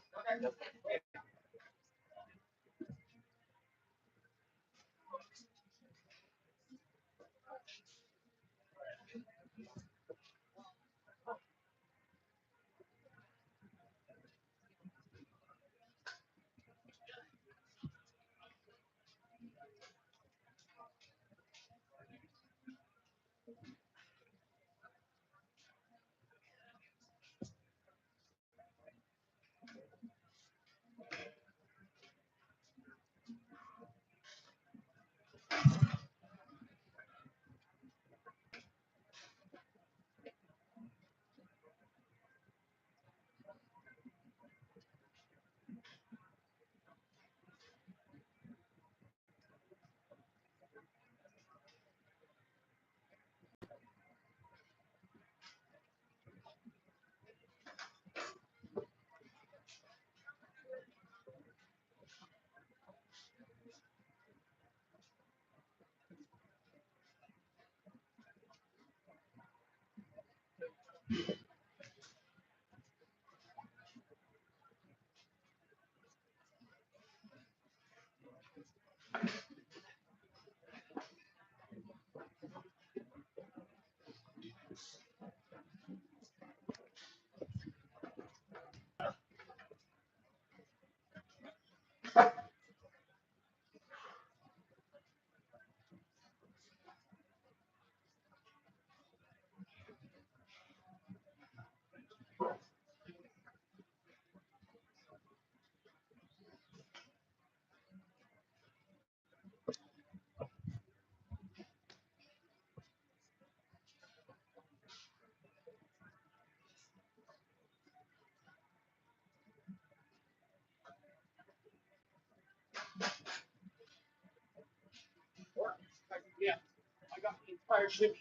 Yeah, I got the entire ship.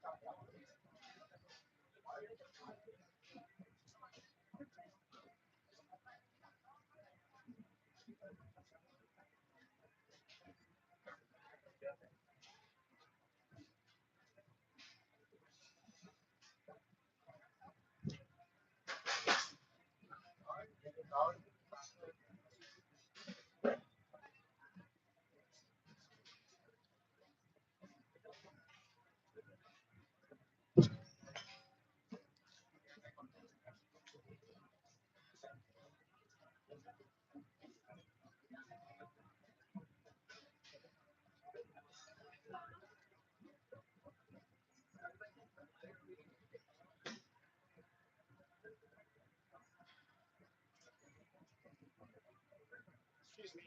Excuse me.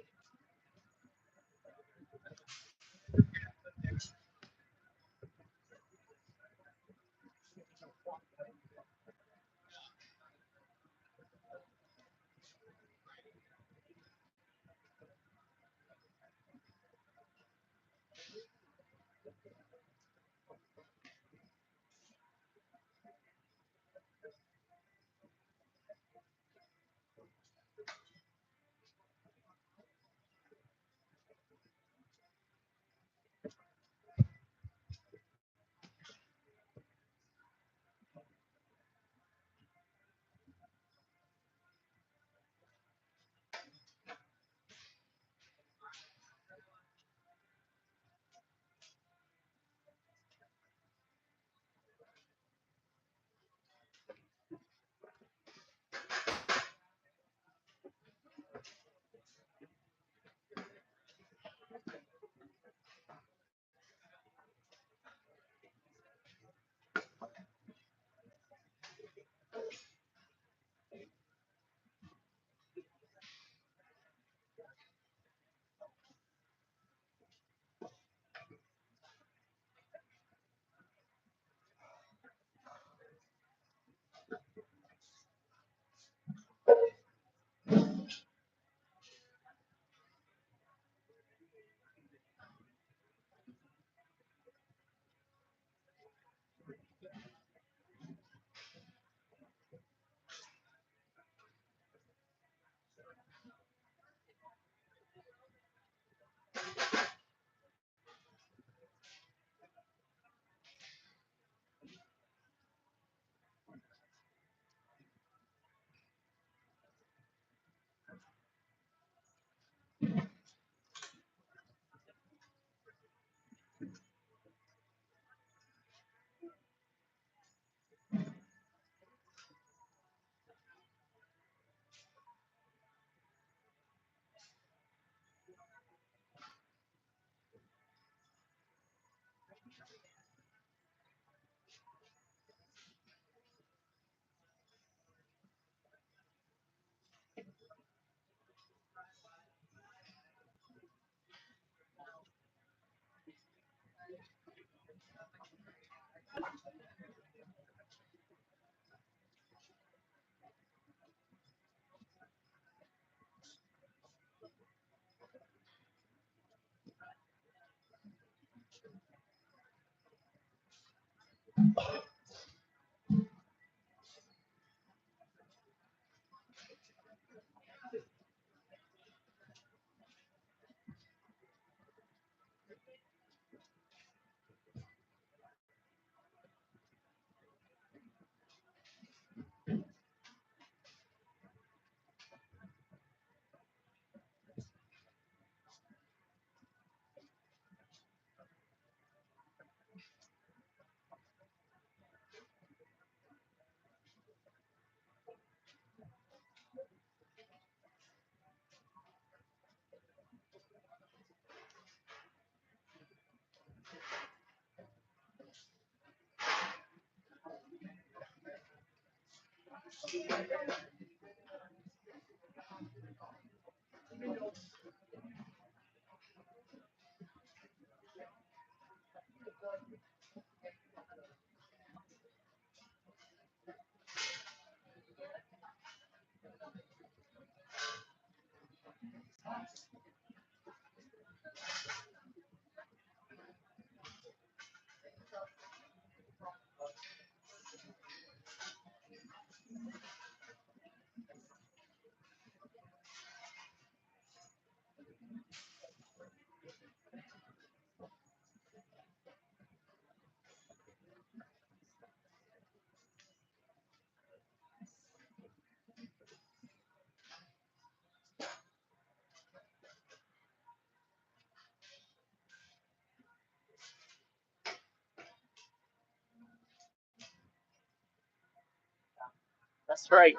That's right.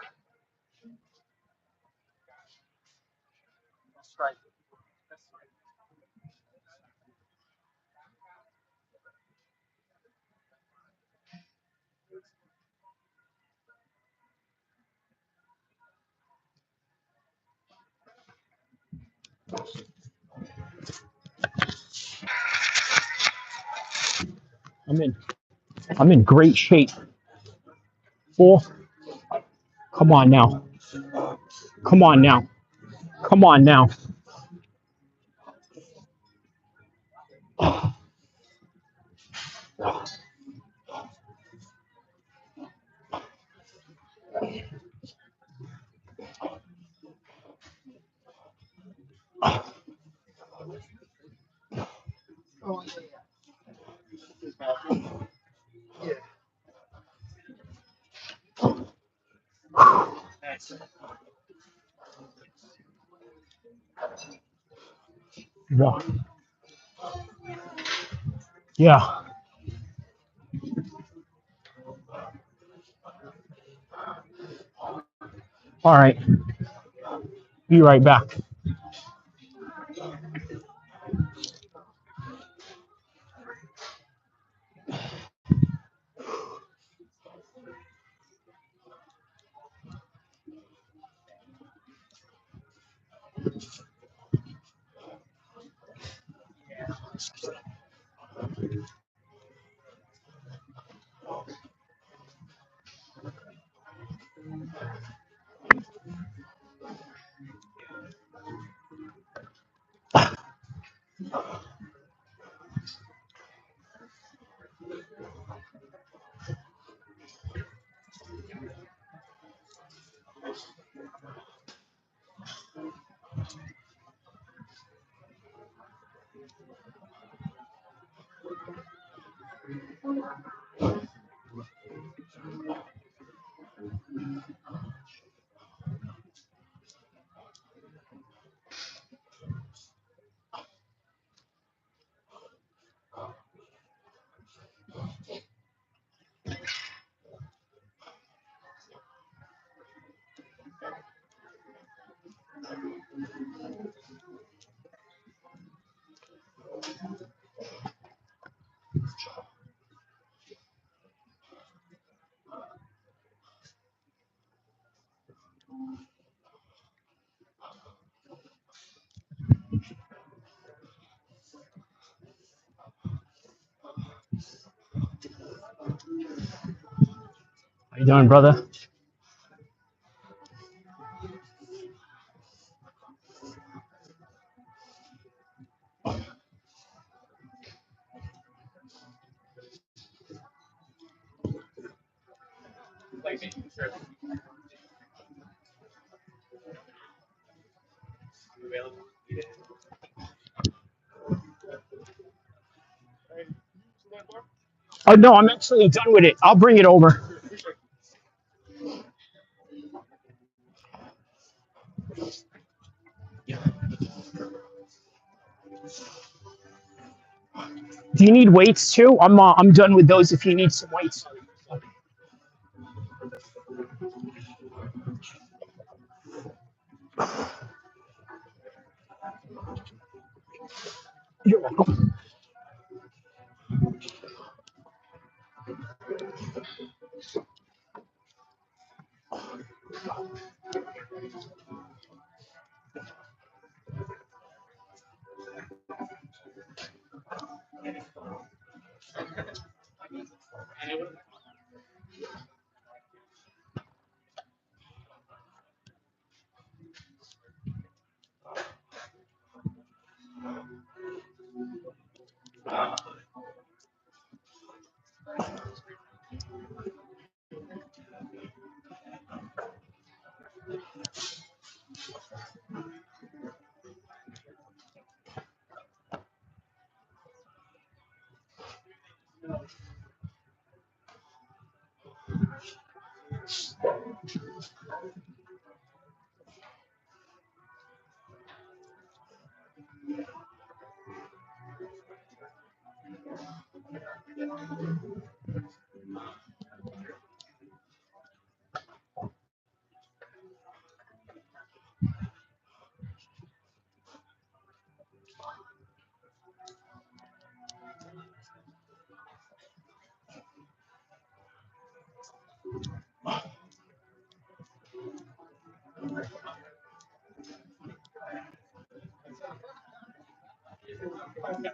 That's right. That's right. I'm in. I'm in great shape. 4. Come on now. Come on now. Come on now. Yeah. Yeah. All right. Be right back. How you doing, brother? Oh no, I'm actually done with it. I'll bring it over. Do you need weights too? I'm done with those. If you need some weights. You're welcome.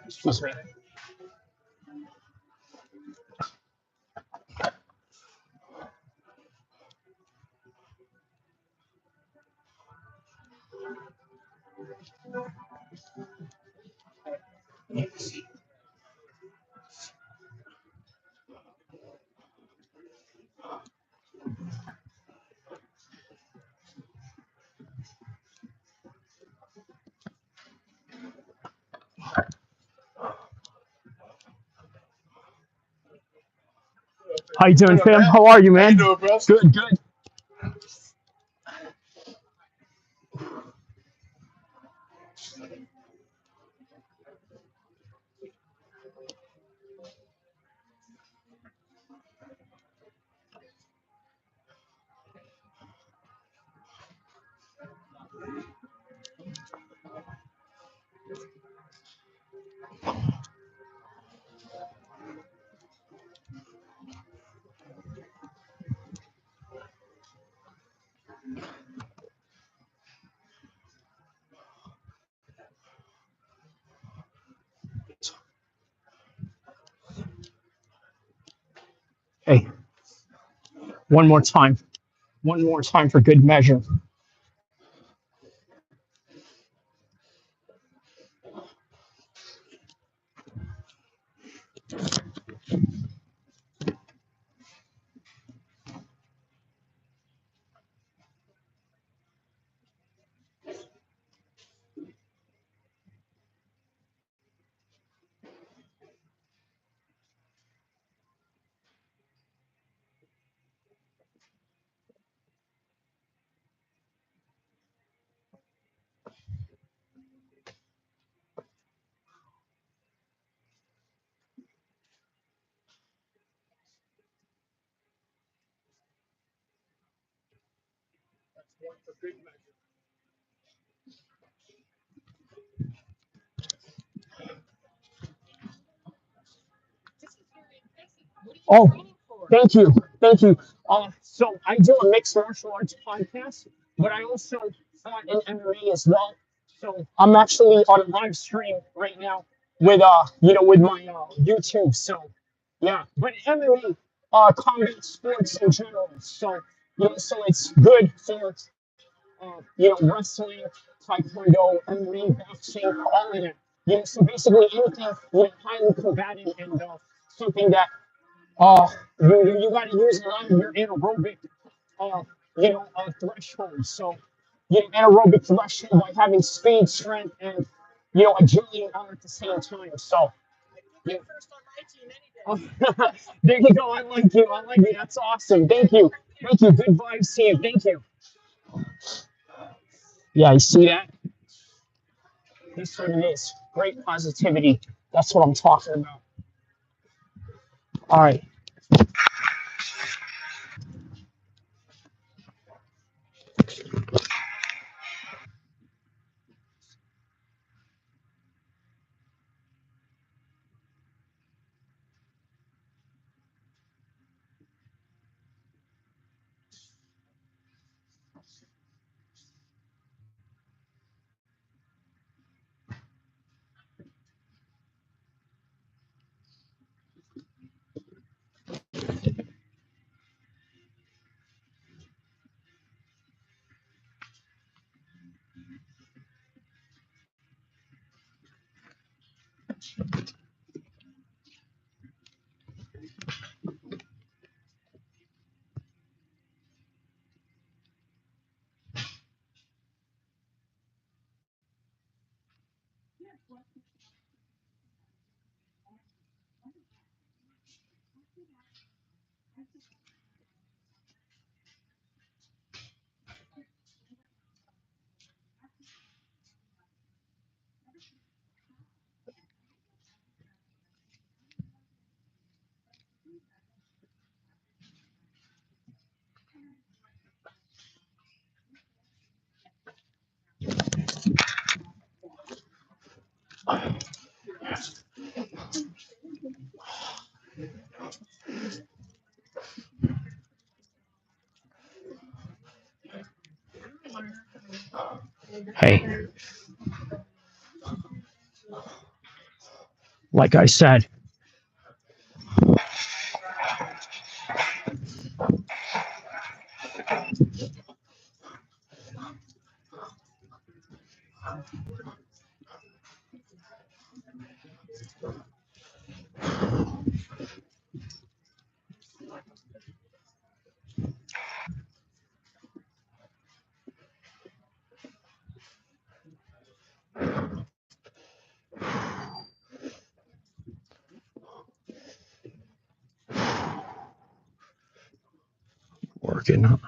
Excuse me. How you doing, fam? How are you, man? How you doing, bro? Good, good. Hey, one more time. One more time for good measure. Oh, thank you. Thank you. So I do a mixed martial arts podcast, but I also fought in MMA as well. So I'm actually on a live stream right now with with my YouTube. So yeah, but MMA, combat sports in general. So so it's good for wrestling, taekwondo, MMA, boxing, all of that. So basically anything highly combative and something that uh, you got to use a lot of your anaerobic, uh, threshold. So, anaerobic threshold by having speed, strength, and agility all at the same time. So, yeah. Oh, there you go. I like you. I like you. That's awesome. Thank you. Thank you. Good vibes to you. Thank you. Yeah, you see that? That's what it is. Great positivity. That's what I'm talking about. All right. Hey, like I said, working.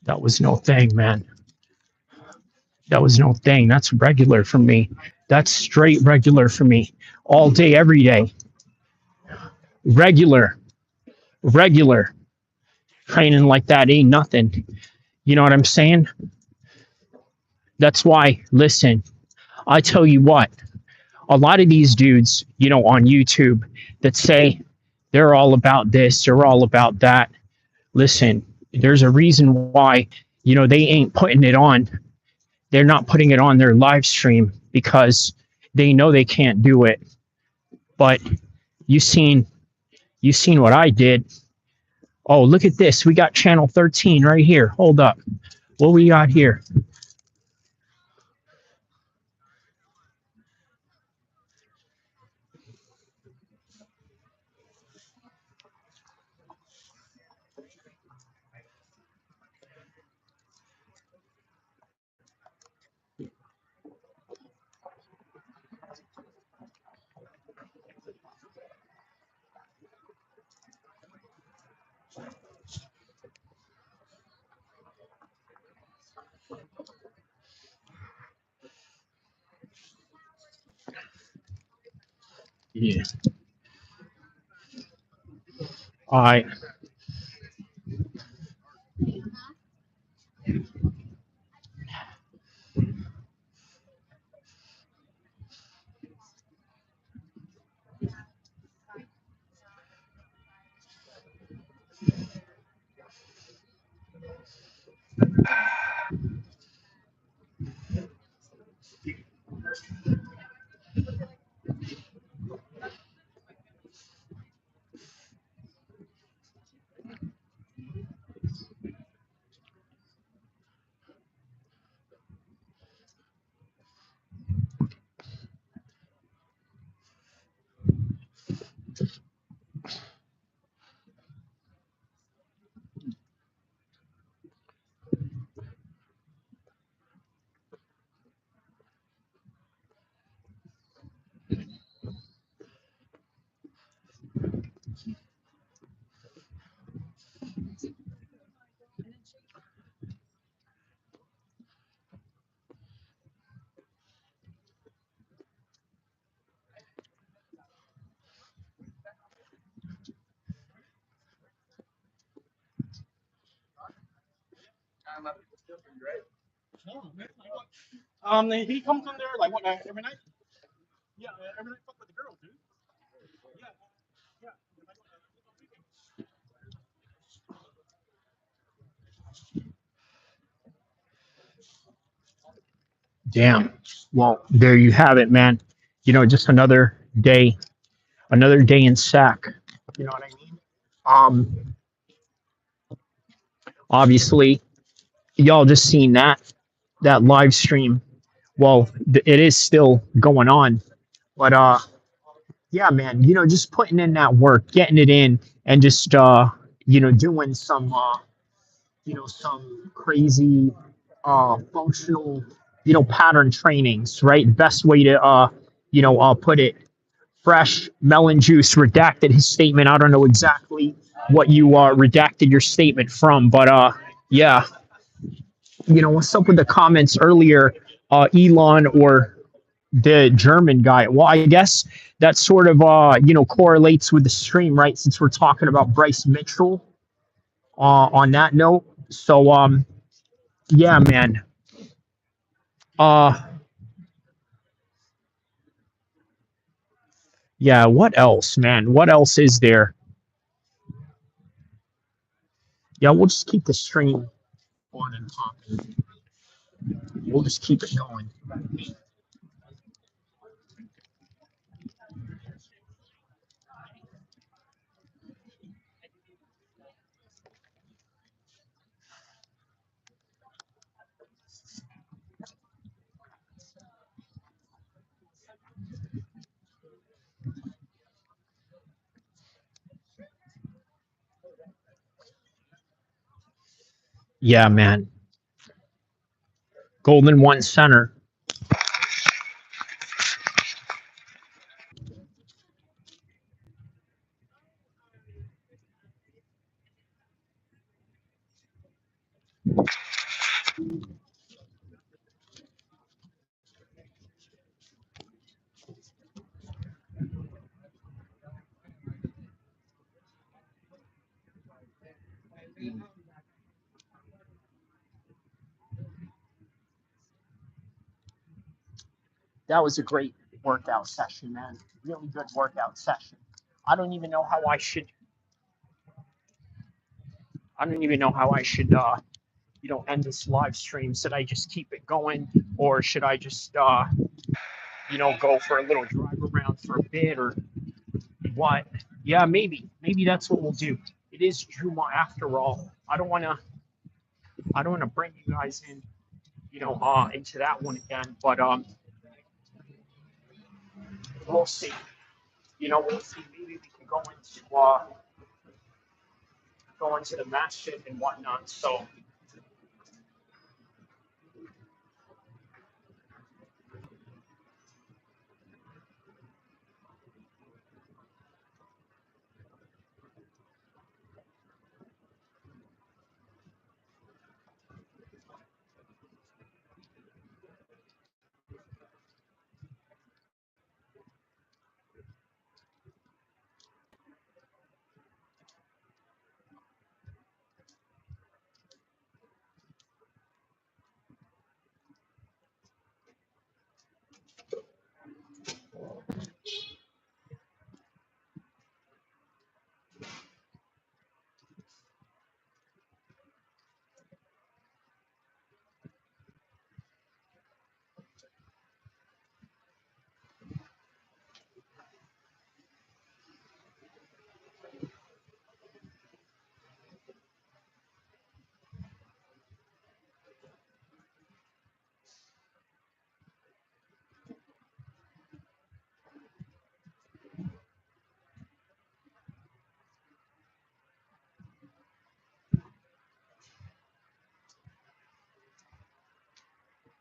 That was no thing, man. That was no thing. That's regular for me. That's straight regular for me. All day, every day. Regular, regular. Training like that ain't nothing. You know what I'm saying? That's why, listen, I tell you what, a lot of these dudes, on YouTube that say they're all about this, they're all about that. Listen, there's a reason why, they ain't putting it on. They're not putting it on their live stream because they know they can't do it. But you seen you seen what I did. Oh, look at this. We got channel 13 right here. Hold up. What we got here? Yeah. All right. He comes in there like what every night? Yeah, every night fuck with the girls, dude. Yeah, yeah. Damn. Well, there you have it, man. Just another day in sack. You know what I mean? Obviously, y'all just seen that live stream. Well, it is still going on. But yeah, man, just putting in that work, getting it in, and just doing some crazy functional pattern trainings, right? Best way to put it. Fresh melon juice redacted his statement. I don't know exactly what you redacted your statement from, but yeah, what's up with the comments earlier, Elon or the German guy? Well, I guess that sort of correlates with the stream, right? Since we're talking about Bryce Mitchell on that note. So yeah, man. Uh yeah, what else, man? What else is there? Yeah, we'll just keep the stream on and popping. We'll just keep it going. Yeah, man. Golden One Center. That was a great workout session, man. Really good workout session. I don't even know how I should. I don't even know how I should. End this live stream. Should I just keep it going, or should I just, go for a little drive around for a bit, or what? Yeah, maybe. Maybe that's what we'll do. It is Juma after all. I don't want to. I don't want to bring you guys in, into that one again. But we'll see. We'll see. Maybe we can go into the masjid and whatnot. So,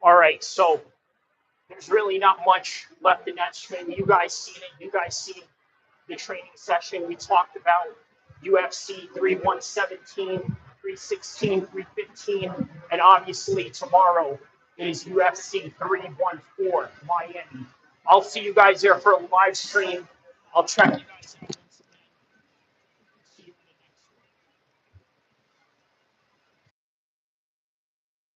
all right. So there's really not much left in that stream. You guys seen it. You guys seen the training session. We talked about UFC 3117, 316, 315, and obviously tomorrow is UFC 314 Miami. I'll see you guys there for a live stream. I'll check you guys in.